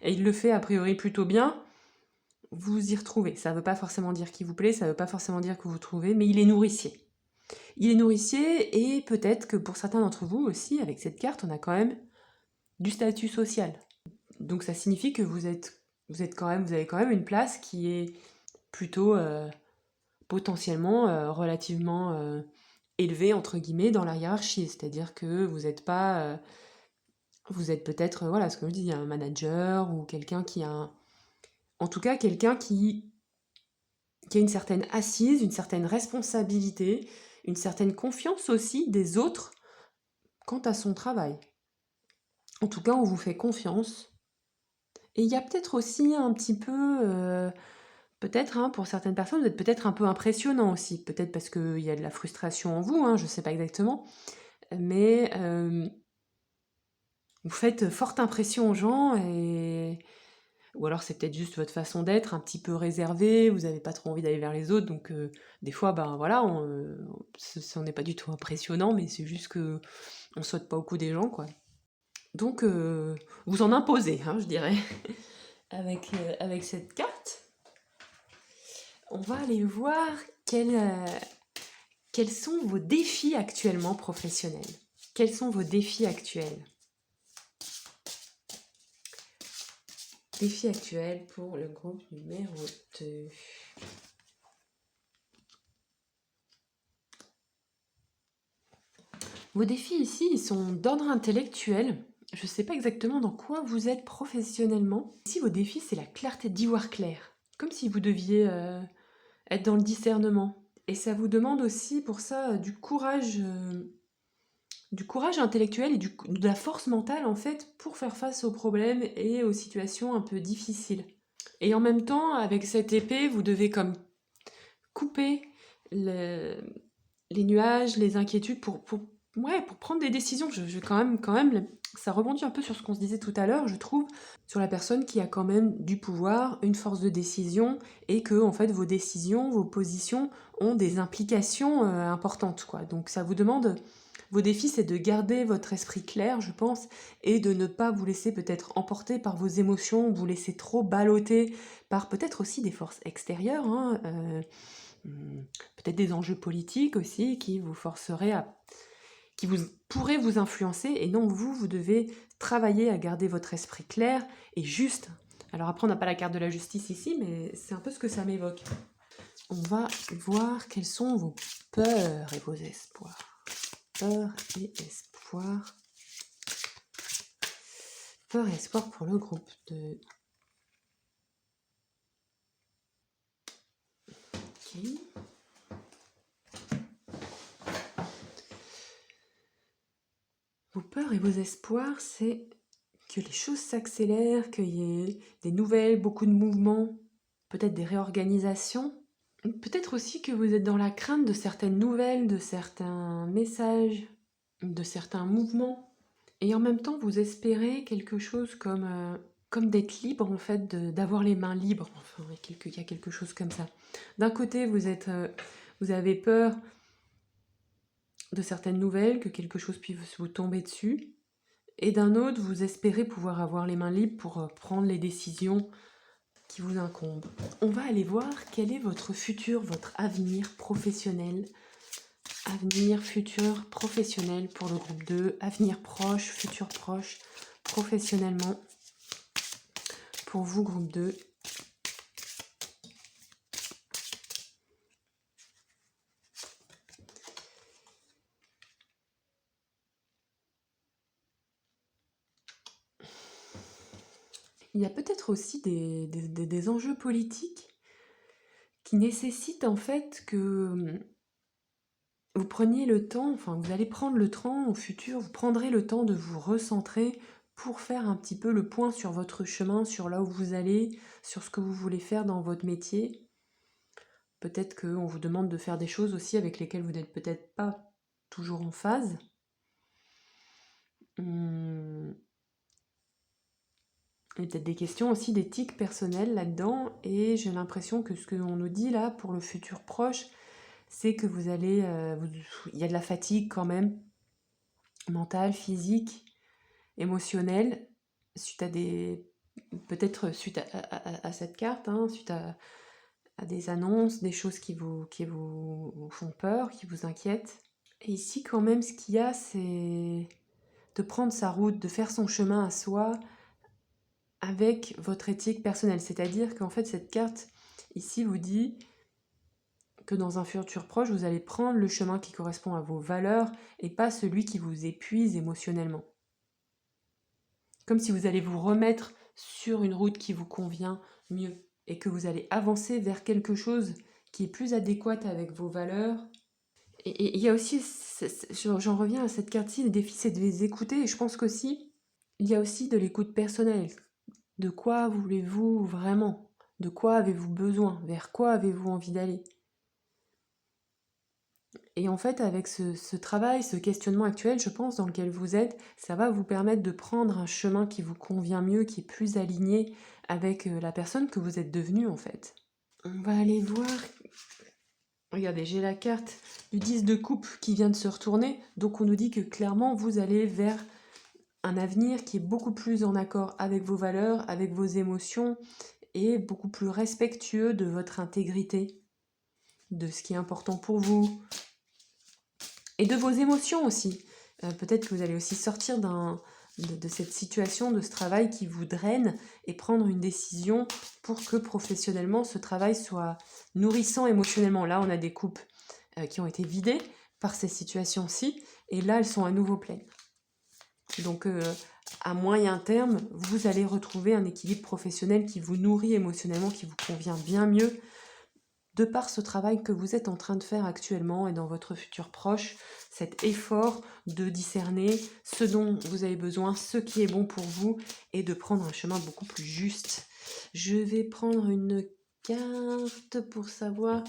Et il le fait a priori plutôt bien. Vous y retrouvez. Ça ne veut pas forcément dire qu'il vous plaît, ça ne veut pas forcément dire que vous trouvez, mais il est nourricier. Il est nourricier et peut-être que pour certains d'entre vous aussi, avec cette carte, on a quand même du statut social. Donc ça signifie que vous avez quand même une place qui est plutôt potentiellement relativement élevée entre guillemets dans la hiérarchie. C'est-à-dire que vous n'êtes pas, vous êtes peut-être voilà ce que je dis, un manager ou quelqu'un qui a, en tout cas quelqu'un qui a une certaine assise, une certaine responsabilité, une certaine confiance aussi des autres quant à son travail. En tout cas, on vous fait confiance. Et il y a peut-être aussi un petit peu, peut-être, hein, pour certaines personnes, vous êtes peut-être un peu impressionnant aussi. Peut-être parce qu'il y a de la frustration en vous, hein, je ne sais pas exactement. Mais vous faites forte impression aux gens ou alors c'est peut-être juste votre façon d'être, un petit peu réservée, vous n'avez pas trop envie d'aller vers les autres, donc des fois, ben voilà, on n'est pas du tout impressionnant, mais c'est juste que on saute pas au cou des gens, quoi. Donc vous en imposez, hein, je dirais, avec cette carte. On va aller voir quels sont vos défis actuellement professionnels. Quels sont vos défis actuels? Défis actuels pour le groupe numéro 2. Vos défis ici, ils sont d'ordre intellectuel. Je ne sais pas exactement dans quoi vous êtes professionnellement. Ici, vos défis, c'est la clarté, d'y voir clair. Comme si vous deviez être dans le discernement. Et ça vous demande aussi pour ça du courage intellectuel et de la force mentale en fait pour faire face aux problèmes et aux situations un peu difficiles. Et en même temps, avec cette épée, vous devez comme couper le- les nuages, les inquiétudes pour prendre des décisions. Quand même, ça rebondit un peu sur ce qu'on se disait tout à l'heure, je trouve, sur la personne qui a quand même du pouvoir, une force de décision, et que en fait vos décisions, vos positions ont des implications importantes, quoi. Donc ça vous demande, vos défis, c'est de garder votre esprit clair, je pense, et de ne pas vous laisser peut-être emporter par vos émotions, vous laisser trop balloter par peut-être aussi des forces extérieures, hein, peut-être des enjeux politiques aussi qui vous forceraient qui vous pourraient vous influencer, et non, vous devez travailler à garder votre esprit clair et juste. Alors après, on n'a pas la carte de la justice ici, mais c'est un peu ce que ça m'évoque. On va voir quelles sont vos peurs et vos espoirs. Peur et espoir. Peur et espoir pour le groupe de... Ok. Vos peurs et vos espoirs, c'est que les choses s'accélèrent, qu'il y ait des nouvelles, beaucoup de mouvements, peut-être des réorganisations. Peut-être aussi que vous êtes dans la crainte de certaines nouvelles, de certains messages, de certains mouvements. Et en même temps, vous espérez quelque chose comme d'être libre, en fait, d'avoir les mains libres. Enfin, il y a quelque chose comme ça. D'un côté, vous avez peur de certaines nouvelles, que quelque chose puisse vous tomber dessus. Et d'un autre, vous espérez pouvoir avoir les mains libres pour prendre les décisions qui vous incombent. On va aller voir quel est votre futur, votre avenir professionnel. Avenir, futur, professionnel pour le groupe 2. Avenir proche, futur proche, professionnellement. Pour vous, groupe 2. Il y a peut-être aussi des enjeux politiques qui nécessitent en fait que vous preniez le temps, enfin vous allez prendre le temps au futur, vous prendrez le temps de vous recentrer pour faire un petit peu le point sur votre chemin, sur là où vous allez, sur ce que vous voulez faire dans votre métier. Peut-être qu'on vous demande de faire des choses aussi avec lesquelles vous n'êtes peut-être pas toujours en phase. Il y a peut-être des questions aussi d'éthique personnelle là-dedans, et j'ai l'impression que ce que l'on nous dit là pour le futur proche, c'est que vous allez... il y a de la fatigue quand même, mentale, physique, émotionnelle, suite à des... peut-être suite à cette carte, hein, suite à des annonces, des choses qui vous font peur, qui vous inquiètent. Et ici quand même, ce qu'il y a, c'est de prendre sa route, de faire son chemin à soi, avec votre éthique personnelle. C'est-à-dire qu'en fait, cette carte ici vous dit que dans un futur proche, vous allez prendre le chemin qui correspond à vos valeurs et pas celui qui vous épuise émotionnellement. Comme si vous allez vous remettre sur une route qui vous convient mieux et que vous allez avancer vers quelque chose qui est plus adéquat avec vos valeurs. Et il y a aussi, j'en reviens à cette carte-ci, le défi c'est de les écouter, et je pense qu'aussi, il y a aussi de l'écoute personnelle. De quoi voulez-vous vraiment? De quoi avez-vous besoin? Vers quoi avez-vous envie d'aller? Et en fait, avec ce travail, ce questionnement actuel, je pense, dans lequel vous êtes, ça va vous permettre de prendre un chemin qui vous convient mieux, qui est plus aligné avec la personne que vous êtes devenue, en fait. On va aller voir... Regardez, j'ai la carte du 10 de coupe qui vient de se retourner, donc on nous dit que clairement, vous allez vers un avenir qui est beaucoup plus en accord avec vos valeurs, avec vos émotions, et beaucoup plus respectueux de votre intégrité, de ce qui est important pour vous, et de vos émotions aussi. Peut-être que vous allez aussi sortir de cette situation, de ce travail qui vous draine, et prendre une décision pour que professionnellement ce travail soit nourrissant émotionnellement. Là, on a des coupes qui ont été vidées par ces situations-ci, et là, elles sont à nouveau pleines. Donc, à moyen terme, vous allez retrouver un équilibre professionnel qui vous nourrit émotionnellement, qui vous convient bien mieux, de par ce travail que vous êtes en train de faire actuellement et dans votre futur proche, cet effort de discerner ce dont vous avez besoin, ce qui est bon pour vous, et de prendre un chemin beaucoup plus juste. Je vais prendre une carte pour savoir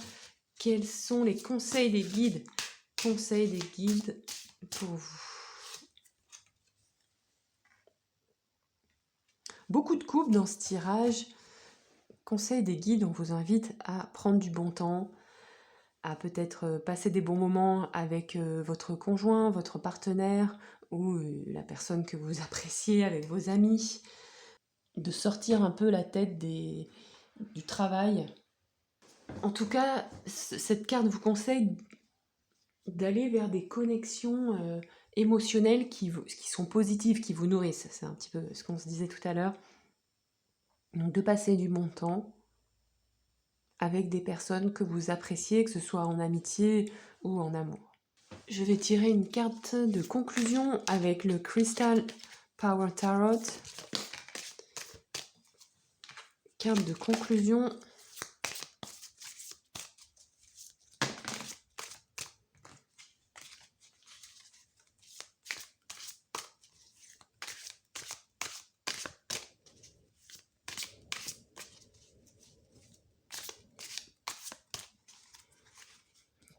quels sont les conseils des guides. Conseils des guides pour vous. Beaucoup de coupes dans ce tirage. Conseil des guides, on vous invite à prendre du bon temps, à peut-être passer des bons moments avec votre conjoint, votre partenaire ou la personne que vous appréciez, avec vos amis, de sortir un peu la tête du travail. En tout cas, cette carte vous conseille d'aller vers des connexions émotionnelles qui sont positives, qui vous nourrissent. C'est un petit peu ce qu'on se disait tout à l'heure. Donc de passer du bon temps avec des personnes que vous appréciez, que ce soit en amitié ou en amour. Je vais tirer une carte de conclusion avec le Crystal Power Tarot. Carte de conclusion.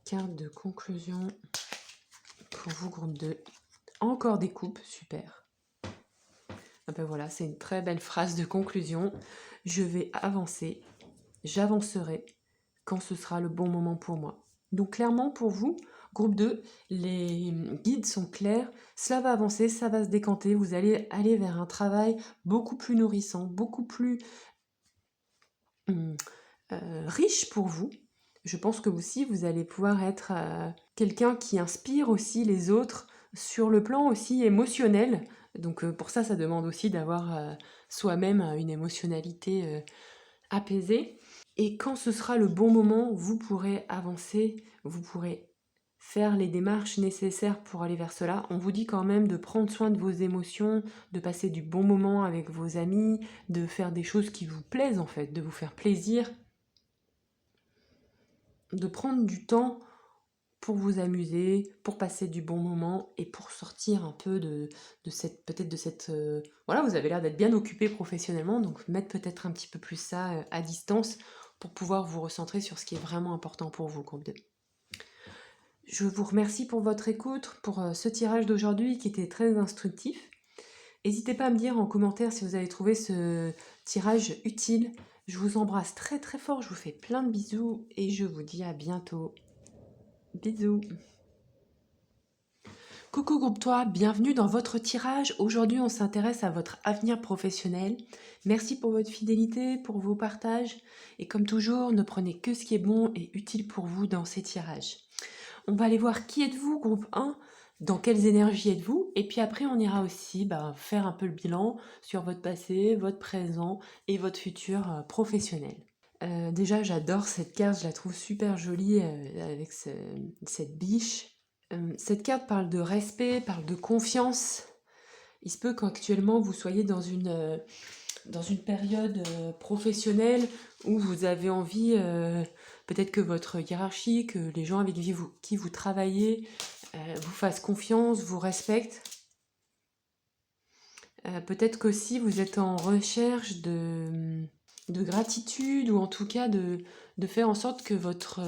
carte de conclusion pour vous, groupe 2. Encore des coupes, super. Ah ben voilà, c'est une très belle phrase de conclusion. Je vais avancer, j'avancerai quand ce sera le bon moment pour moi. Donc clairement pour vous, groupe 2, les guides sont clairs, cela va avancer, ça va se décanter, vous allez aller vers un travail beaucoup plus nourrissant, beaucoup plus riche pour vous. Je pense que aussi vous allez pouvoir être quelqu'un qui inspire aussi les autres sur le plan aussi émotionnel. Donc pour ça, ça demande aussi d'avoir soi-même une émotionnalité apaisée. Et quand ce sera le bon moment, vous pourrez avancer, vous pourrez faire les démarches nécessaires pour aller vers cela. On vous dit quand même de prendre soin de vos émotions, de passer du bon moment avec vos amis, de faire des choses qui vous plaisent en fait, de vous faire plaisir, de prendre du temps pour vous amuser, pour passer du bon moment et pour sortir un peu de cette, peut-être de cette... voilà, vous avez l'air d'être bien occupé professionnellement, donc mettre peut-être un petit peu plus ça à distance pour pouvoir vous recentrer sur ce qui est vraiment important pour vous, groupe 2. Je vous remercie pour votre écoute, pour ce tirage d'aujourd'hui qui était très instructif. N'hésitez pas à me dire en commentaire si vous avez trouvé ce tirage utile. Je vous embrasse très très fort, je vous fais plein de bisous et je vous dis à bientôt. Bisous. Coucou groupe 3, bienvenue dans votre tirage. Aujourd'hui, on s'intéresse à votre avenir professionnel. Merci pour votre fidélité, pour vos partages. Et comme toujours, ne prenez que ce qui est bon et utile pour vous dans ces tirages. On va aller voir qui êtes-vous, groupe 1, dans quelles énergies êtes-vous. Et puis après, on ira aussi faire un peu le bilan sur votre passé, votre présent et votre futur professionnel. Déjà, j'adore cette carte, je la trouve super jolie avec cette biche. Cette carte parle de respect, parle de confiance. Il se peut qu'actuellement vous soyez dans une période professionnelle où vous avez envie, peut-être que votre hiérarchie, que les gens avec qui vous travaillez vous fassent confiance, vous respectent. Peut-être qu'aussi vous êtes en recherche de gratitude ou en tout cas de faire en sorte que votre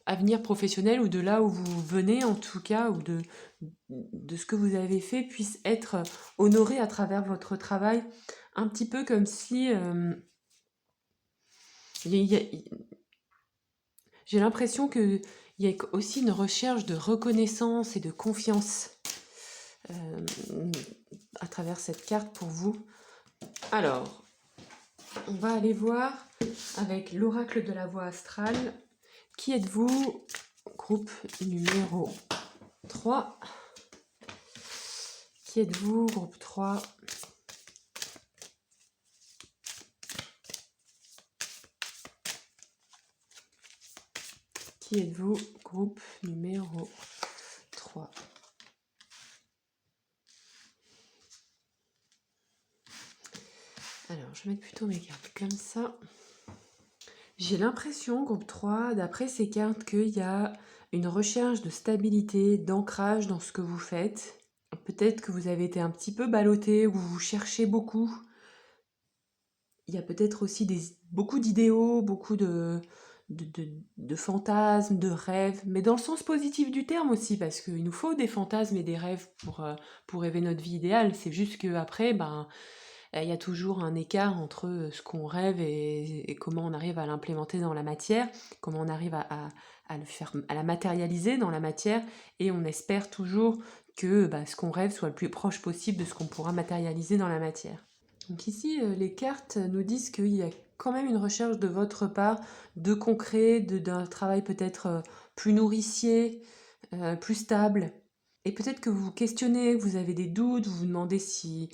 avenir professionnel ou de là où vous venez en tout cas ou de ce que vous avez fait puisse être honoré à travers votre travail, un petit peu comme si j'ai l'impression qu'il y a aussi une recherche de reconnaissance et de confiance à travers cette carte pour vous. Alors, on va aller voir avec l'oracle de la voie astrale. Qui êtes-vous? Groupe numéro 3. Qui êtes-vous? Groupe 3. Qui êtes-vous? Groupe numéro 3. Alors, je vais mettre plutôt mes cartes comme ça. J'ai l'impression, groupe 3, d'après ces cartes, qu'il y a une recherche de stabilité, d'ancrage dans ce que vous faites. Peut-être que vous avez été un petit peu ballotté, ou vous cherchez beaucoup. Il y a peut-être aussi beaucoup d'idéaux, beaucoup de fantasmes, de rêves, mais dans le sens positif du terme aussi, parce qu'il nous faut des fantasmes et des rêves pour rêver notre vie idéale. C'est juste qu'après, il y a toujours un écart entre ce qu'on rêve et comment on arrive à l'implémenter dans la matière, comment on arrive à la matérialiser dans la matière, et on espère toujours que ce qu'on rêve soit le plus proche possible de ce qu'on pourra matérialiser dans la matière. Donc ici, les cartes nous disent qu'il y a quand même une recherche de votre part de concret, d'un travail peut-être plus nourricier, plus stable. Et peut-être que vous vous questionnez, vous avez des doutes, vous vous demandez si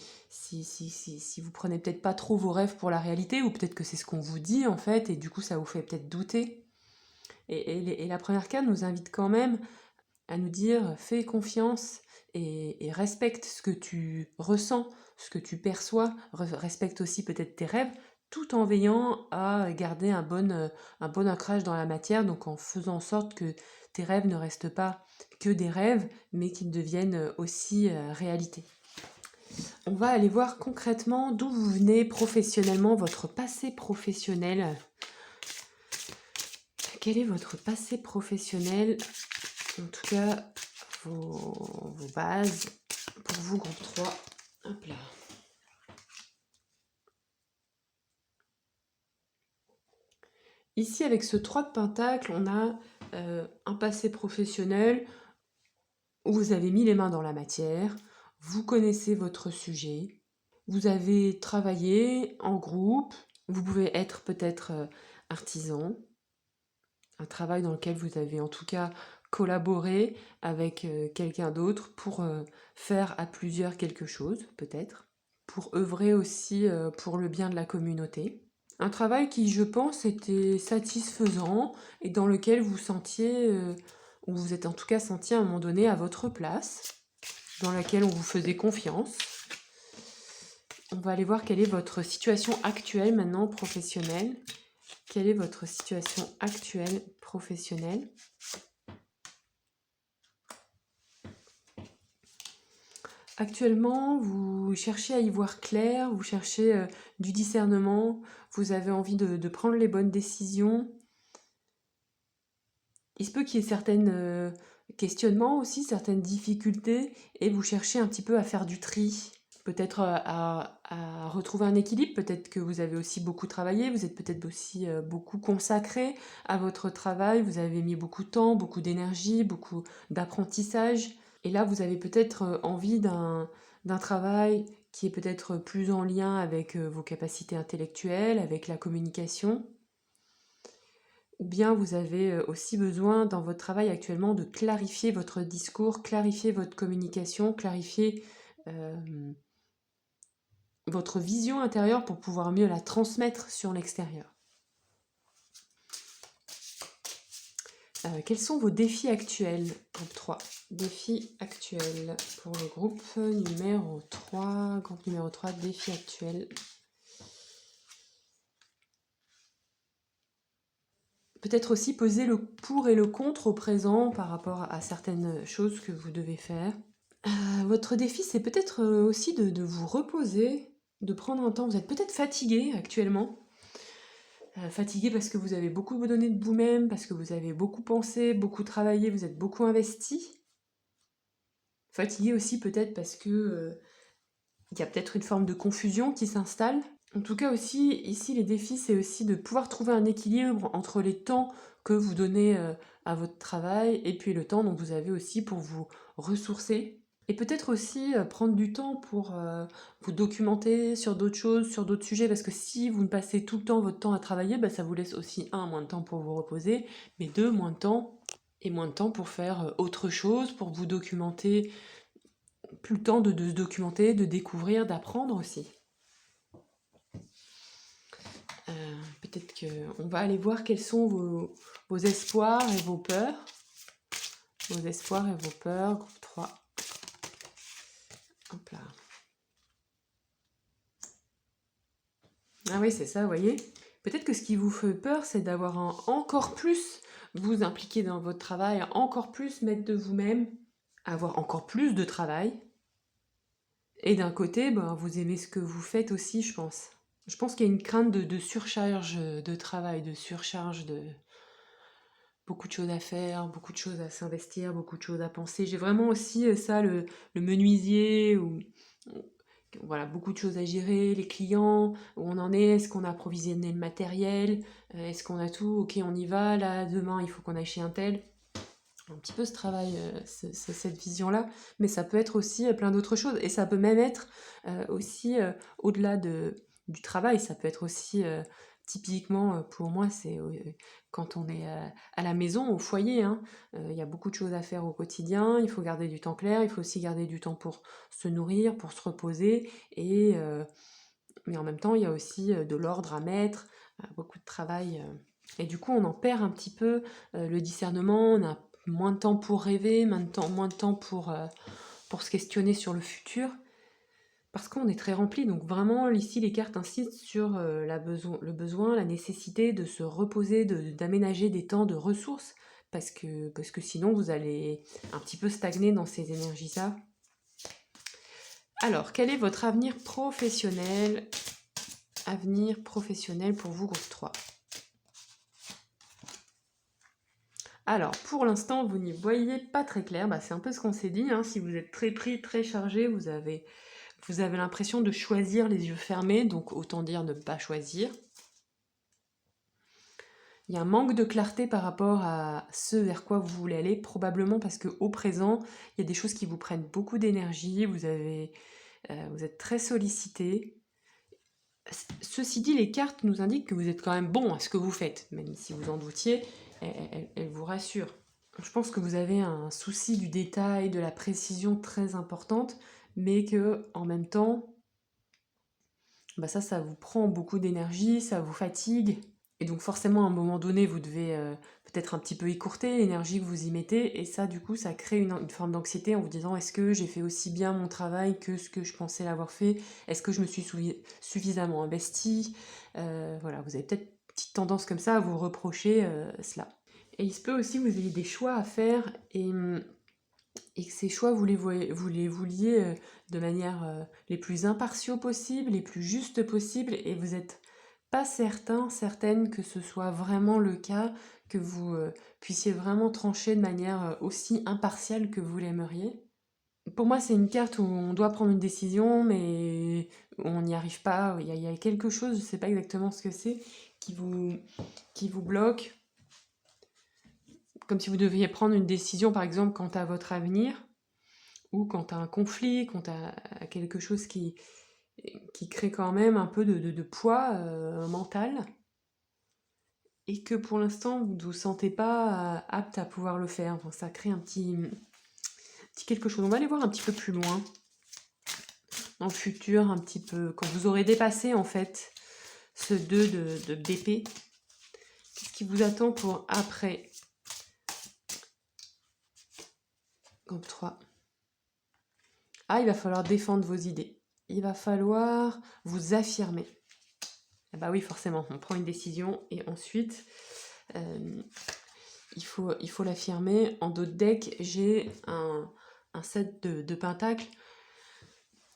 vous prenez peut-être pas trop vos rêves pour la réalité, ou peut-être que c'est ce qu'on vous dit en fait, et du coup ça vous fait peut-être douter. Et la première carte nous invite quand même à nous dire fais confiance et respecte ce que tu ressens, ce que tu perçois, respecte aussi peut-être tes rêves, tout en veillant à garder un bon ancrage dans la matière, donc en faisant en sorte que tes rêves ne restent pas que des rêves, mais qu'ils deviennent aussi réalité. On va aller voir concrètement d'où vous venez professionnellement, votre passé professionnel. Quel est votre passé professionnel? En tout cas, vos bases pour vous, groupe 3. Hop là. Ici, avec ce 3 de Pentacle, on a un passé professionnel où vous avez mis les mains dans la matière, vous connaissez votre sujet, vous avez travaillé en groupe, vous pouvez être peut-être artisan, un travail dans lequel vous avez en tout cas collaboré avec quelqu'un d'autre pour faire à plusieurs quelque chose, peut-être, pour œuvrer aussi pour le bien de la communauté. Un travail qui, je pense, était satisfaisant et dans lequel vous sentiez, ou vous êtes en tout cas senti à un moment donné à votre place, dans laquelle on vous faisait confiance. On va aller voir quelle est votre situation actuelle maintenant professionnelle. Quelle est votre situation actuelle professionnelle? Actuellement, vous cherchez à y voir clair, vous cherchez du discernement, vous avez envie de prendre les bonnes décisions. Il se peut qu'il y ait certains questionnements aussi, certaines difficultés, et vous cherchez un petit peu à faire du tri, peut-être à retrouver un équilibre, peut-être que vous avez aussi beaucoup travaillé, vous êtes peut-être aussi beaucoup consacré à votre travail, vous avez mis beaucoup de temps, beaucoup d'énergie, beaucoup d'apprentissage, et là vous avez peut-être envie d'un travail qui est peut-être plus en lien avec vos capacités intellectuelles, avec la communication. Ou bien vous avez aussi besoin dans votre travail actuellement de clarifier votre discours, clarifier votre communication, clarifier votre vision intérieure pour pouvoir mieux la transmettre sur l'extérieur. Quels sont vos défis actuels? Groupe 3. Défis actuels pour le groupe numéro 3. Groupe numéro 3, défis actuels. Peut-être aussi poser le pour et le contre au présent par rapport à certaines choses que vous devez faire. Votre défi, c'est peut-être aussi de vous reposer, de prendre un temps. Vous êtes peut-être fatigué actuellement. Fatigué parce que vous avez beaucoup donné de vous-même, parce que vous avez beaucoup pensé, beaucoup travaillé, vous êtes beaucoup investi. Fatigué aussi peut-être parce que il y a peut-être une forme de confusion qui s'installe. En tout cas aussi, ici, les défis, c'est aussi de pouvoir trouver un équilibre entre les temps que vous donnez à votre travail et puis le temps dont vous avez aussi pour vous ressourcer. Et peut-être aussi prendre du temps pour vous documenter sur d'autres choses, sur d'autres sujets, parce que si vous ne passez tout le temps votre temps à travailler, bah, ça vous laisse aussi, un, moins de temps pour vous reposer, mais deux, moins de temps, et moins de temps pour faire autre chose, pour vous documenter, plus le temps de se documenter, de découvrir, d'apprendre aussi. Peut-être qu'on va aller voir quels sont vos espoirs et vos peurs. Vos espoirs et vos peurs, groupe 3. Hop là. Ah oui, c'est ça, vous voyez. Peut-être que ce qui vous fait peur, c'est d'avoir encore plus vous impliquer dans votre travail, encore plus mettre de vous-même, avoir encore plus de travail. Et d'un côté, ben, vous aimez ce que vous faites aussi, je pense. Je pense qu'il y a une crainte de surcharge de travail, de surcharge de beaucoup de choses à faire, beaucoup de choses à s'investir, beaucoup de choses à penser. J'ai vraiment aussi ça, le menuisier, ou voilà, beaucoup de choses à gérer, les clients, où on en est, est-ce qu'on a approvisionné le matériel, est-ce qu'on a tout, ok on y va, là demain il faut qu'on aille chez un tel. Un petit peu ce travail, cette vision-là, mais ça peut être aussi plein d'autres choses, et ça peut même être aussi au-delà du travail, ça peut être aussi typiquement pour moi, c'est quand on est à la maison, au foyer, hein, il y a beaucoup de choses à faire au quotidien, il faut garder du temps clair, il faut aussi garder du temps pour se nourrir, pour se reposer, mais en même temps, il y a aussi de l'ordre à mettre, beaucoup de travail, et du coup, on en perd un petit peu le discernement, on a moins de temps pour rêver, moins de temps pour se questionner sur le futur, parce qu'on est très rempli. Donc vraiment, ici, les cartes insistent sur le besoin, la nécessité de se reposer, d'aménager des temps de ressources, parce que sinon, vous allez un petit peu stagner dans ces énergies-là. Alors, quel est votre avenir professionnel? Avenir professionnel pour vous, groupe 3. Alors, pour l'instant, vous n'y voyez pas très clair. C'est un peu ce qu'on s'est dit, hein. Si vous êtes très pris, très chargé, vous avez l'impression de choisir les yeux fermés, donc autant dire ne pas choisir. Il y a un manque de clarté par rapport à ce vers quoi vous voulez aller, probablement parce qu'au présent, il y a des choses qui vous prennent beaucoup d'énergie, vous êtes très sollicité. Ceci dit, les cartes nous indiquent que vous êtes quand même bon à ce que vous faites, même si vous en doutiez, elles vous rassurent. Je pense que vous avez un souci du détail, de la précision très importante, mais que en même temps, ça vous prend beaucoup d'énergie, ça vous fatigue. Et donc forcément, à un moment donné, vous devez peut-être un petit peu écourter l'énergie que vous y mettez, et ça, du coup, ça crée une forme d'anxiété en vous disant, est-ce que j'ai fait aussi bien mon travail que ce que je pensais l'avoir fait? Est-ce que je me suis suffisamment investie? Voilà, vous avez peut-être une petite tendance comme ça à vous reprocher cela. Et il se peut aussi que vous ayez des choix à faire, et que ces choix, vous les vouliez de manière les plus impartiaux possible, les plus justes possible, et vous êtes pas certaine que ce soit vraiment le cas, que vous puissiez vraiment trancher de manière aussi impartiale que vous l'aimeriez. Pour moi, c'est une carte où on doit prendre une décision, mais on n'y arrive pas. Il y a quelque chose, je ne sais pas exactement ce que c'est, qui vous bloque. Comme si vous deviez prendre une décision, par exemple, quant à votre avenir, ou quant à un conflit, quant à quelque chose qui crée quand même un peu de poids mental, et que pour l'instant vous ne vous sentez pas apte à pouvoir le faire. Enfin, ça crée un petit quelque chose. On va aller voir un petit peu plus loin, dans le futur, un petit peu, quand vous aurez dépassé en fait ce 2 d'épée. Qu'est-ce qui vous attend pour après? Comme 3. Ah, il va falloir défendre vos idées. Il va falloir vous affirmer. Ah bah oui, forcément, on prend une décision et ensuite, il faut l'affirmer. En dos de deck, j'ai un set de pentacles.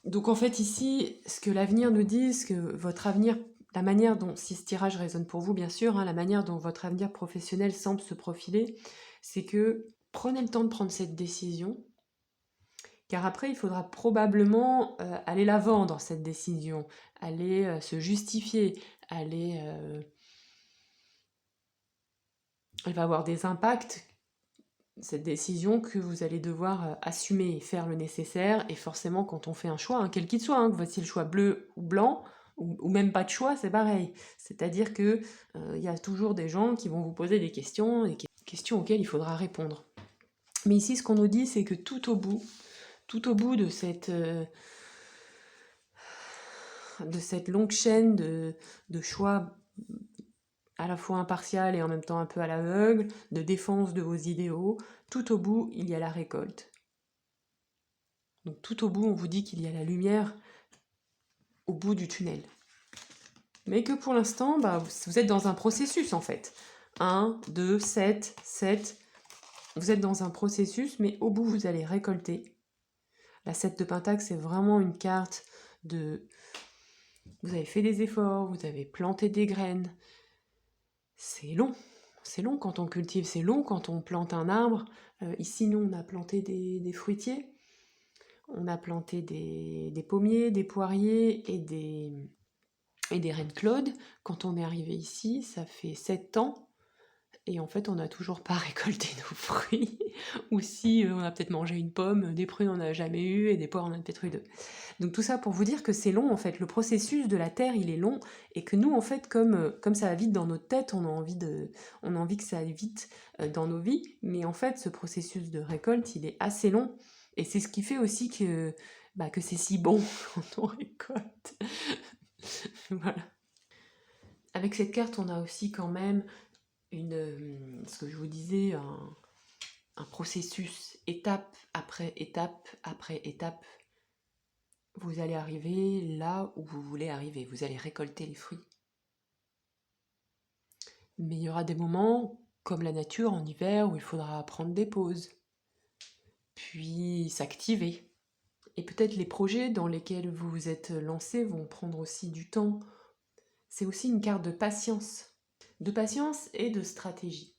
Donc en fait ici, ce que l'avenir nous dit, ce que votre avenir, la manière dont, si ce tirage résonne pour vous bien sûr, hein, la manière dont votre avenir professionnel semble se profiler, c'est que prenez le temps de prendre cette décision, car après il faudra probablement aller la vendre, cette décision, aller se justifier, aller... elle va avoir des impacts, cette décision, que vous allez devoir assumer et faire le nécessaire. Et forcément, quand on fait un choix, hein, quel qu'il soit, hein, que voici le choix bleu ou blanc, ou même pas de choix, c'est pareil. C'est-à-dire que y a toujours des gens qui vont vous poser des questions auxquelles il faudra répondre. Mais ici, ce qu'on nous dit, c'est que tout au bout de cette longue chaîne de choix à la fois impartial et en même temps un peu à l'aveugle, de défense de vos idéaux, tout au bout, il y a la récolte. Donc tout au bout, on vous dit qu'il y a la lumière au bout du tunnel. Mais que pour l'instant, vous êtes dans un processus en fait. 1, 2, 7, 7. Vous êtes dans un processus, mais au bout, vous allez récolter. La 7 de Pentacle, c'est vraiment une carte de... Vous avez fait des efforts, vous avez planté des graines. C'est long. C'est long quand on cultive, c'est long quand on plante un arbre. Ici, nous, on a planté des fruitiers. On a planté des pommiers, des poiriers et des reines claudes. Quand on est arrivé ici, ça fait 7 ans. Et en fait, on n'a toujours pas récolté nos fruits. Ou si, on a peut-être mangé une pomme, des prunes, on n'a jamais eu, et des poires, on en a peut-être eu 2. Donc tout ça pour vous dire que c'est long, en fait. Le processus de la terre, il est long. Et que nous, en fait, comme ça va vite dans notre tête, on a envie que ça aille vite dans nos vies. Mais en fait, ce processus de récolte, il est assez long. Et c'est ce qui fait aussi que c'est si bon quand on récolte. Voilà. Avec cette carte, on a aussi quand même ce que je vous disais, un processus étape après étape après étape. Vous allez arriver là où vous voulez arriver, vous allez récolter les fruits. Mais il y aura des moments, comme la nature en hiver, où il faudra prendre des pauses, puis s'activer. Et peut-être les projets dans lesquels vous vous êtes lancé vont prendre aussi du temps. C'est aussi une carte de patience et de stratégie.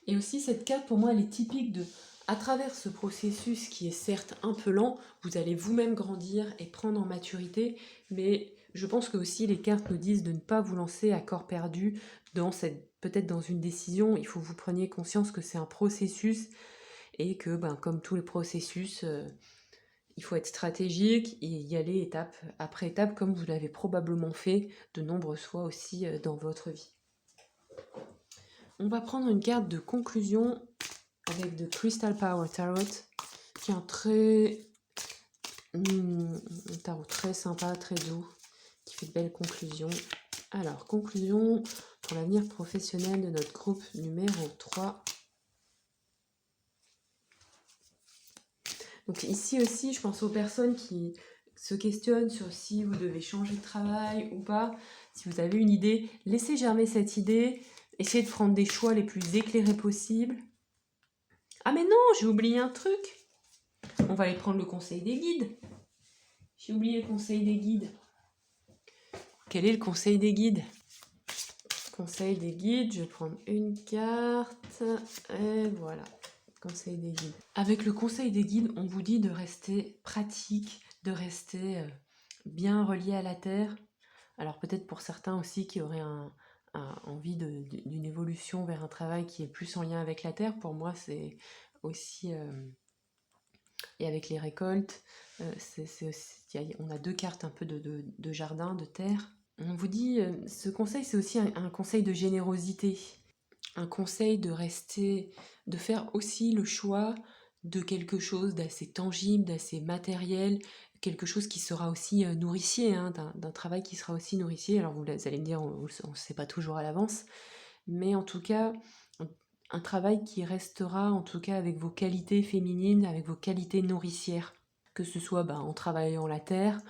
Et aussi, cette carte, pour moi, elle est typique de, à travers ce processus qui est certes un peu lent, vous allez vous-même grandir et prendre en maturité, mais je pense que aussi les cartes nous disent de ne pas vous lancer à corps perdu peut-être dans une décision. Il faut que vous preniez conscience que c'est un processus et que, ben, comme tous les processus, il faut être stratégique et y aller étape après étape, comme vous l'avez probablement fait de nombreuses fois aussi dans votre vie. On va prendre une carte de conclusion avec de Crystal Power Tarot, qui est un tarot très sympa, très doux, qui fait de belles conclusions. Alors, conclusion pour l'avenir professionnel de notre groupe numéro 3. Donc ici aussi, je pense aux personnes qui se questionnent sur si vous devez changer de travail ou pas. Si vous avez une idée, laissez germer cette idée, essayez de prendre des choix les plus éclairés possibles. Ah mais non, j'ai oublié un truc. On va aller prendre le conseil des guides. J'ai oublié le conseil des guides. Quel est le conseil des guides? Conseil des guides, je vais prendre une carte. Et voilà, conseil des guides. Avec le conseil des guides, on vous dit de rester pratique, de rester bien relié à la terre. Alors peut-être pour certains aussi qui auraient envie d'une évolution vers un travail qui est plus en lien avec la terre. Pour moi, c'est aussi... et avec les récoltes, on a deux cartes un peu de jardin, de terre. On vous dit, ce conseil, c'est aussi un conseil de générosité, un conseil de faire aussi le choix de quelque chose d'assez tangible, d'assez matériel, quelque chose qui sera aussi nourricier, hein, d'un travail qui sera aussi nourricier. Alors vous allez me dire, on ne sait pas toujours à l'avance, mais en tout cas, un travail qui restera en tout cas avec vos qualités féminines, avec vos qualités nourricières, que ce soit en travaillant la terre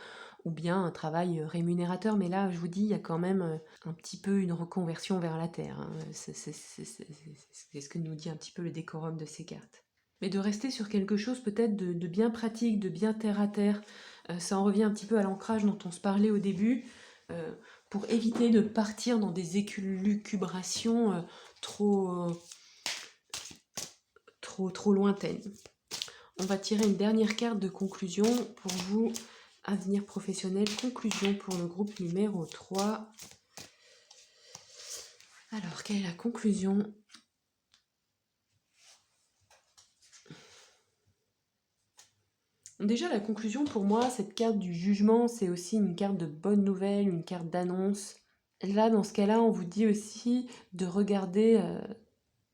ou bien un travail rémunérateur. Mais là, je vous dis, il y a quand même un petit peu une reconversion vers la terre, hein. C'est ce que nous dit un petit peu le décorum de ces cartes. Mais de rester sur quelque chose peut-être de bien pratique, de bien terre à terre. Ça en revient un petit peu à l'ancrage dont on se parlait au début, pour éviter de partir dans des élucubrations trop lointaines. On va tirer une dernière carte de conclusion pour vous, avenir professionnel, conclusion pour le groupe numéro 3. Alors, quelle est la conclusion ? Déjà, la conclusion pour moi, cette carte du jugement, c'est aussi une carte de bonne nouvelle, une carte d'annonce. Là, dans ce cas-là, on vous dit aussi de regarder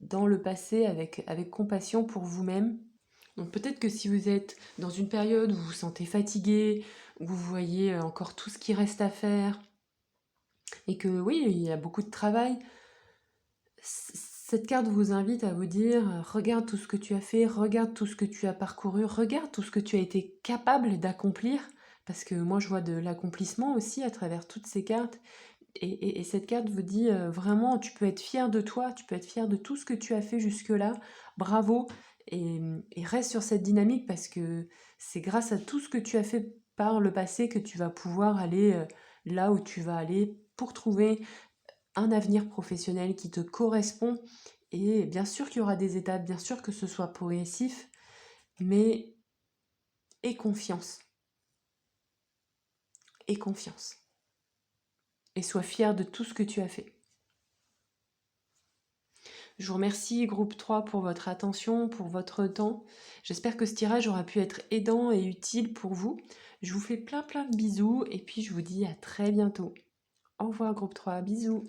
dans le passé avec compassion pour vous-même. Donc peut-être que si vous êtes dans une période où vous vous sentez fatigué, où vous voyez encore tout ce qui reste à faire, et que oui, il y a beaucoup de travail, cette carte vous invite à vous dire, regarde tout ce que tu as fait, regarde tout ce que tu as parcouru, regarde tout ce que tu as été capable d'accomplir, parce que moi je vois de l'accomplissement aussi à travers toutes ces cartes, et cette carte vous dit vraiment, tu peux être fier de toi, tu peux être fier de tout ce que tu as fait jusque-là, bravo, et reste sur cette dynamique, parce que c'est grâce à tout ce que tu as fait par le passé que tu vas pouvoir aller là où tu vas aller pour trouver un avenir professionnel qui te correspond. Et bien sûr qu'il y aura des étapes, bien sûr que ce soit progressif, mais aie confiance. Aie confiance. Et sois fier de tout ce que tu as fait. Je vous remercie, groupe 3, pour votre attention, pour votre temps. J'espère que ce tirage aura pu être aidant et utile pour vous. Je vous fais plein de bisous et puis je vous dis à très bientôt. Au revoir, groupe 3, bisous.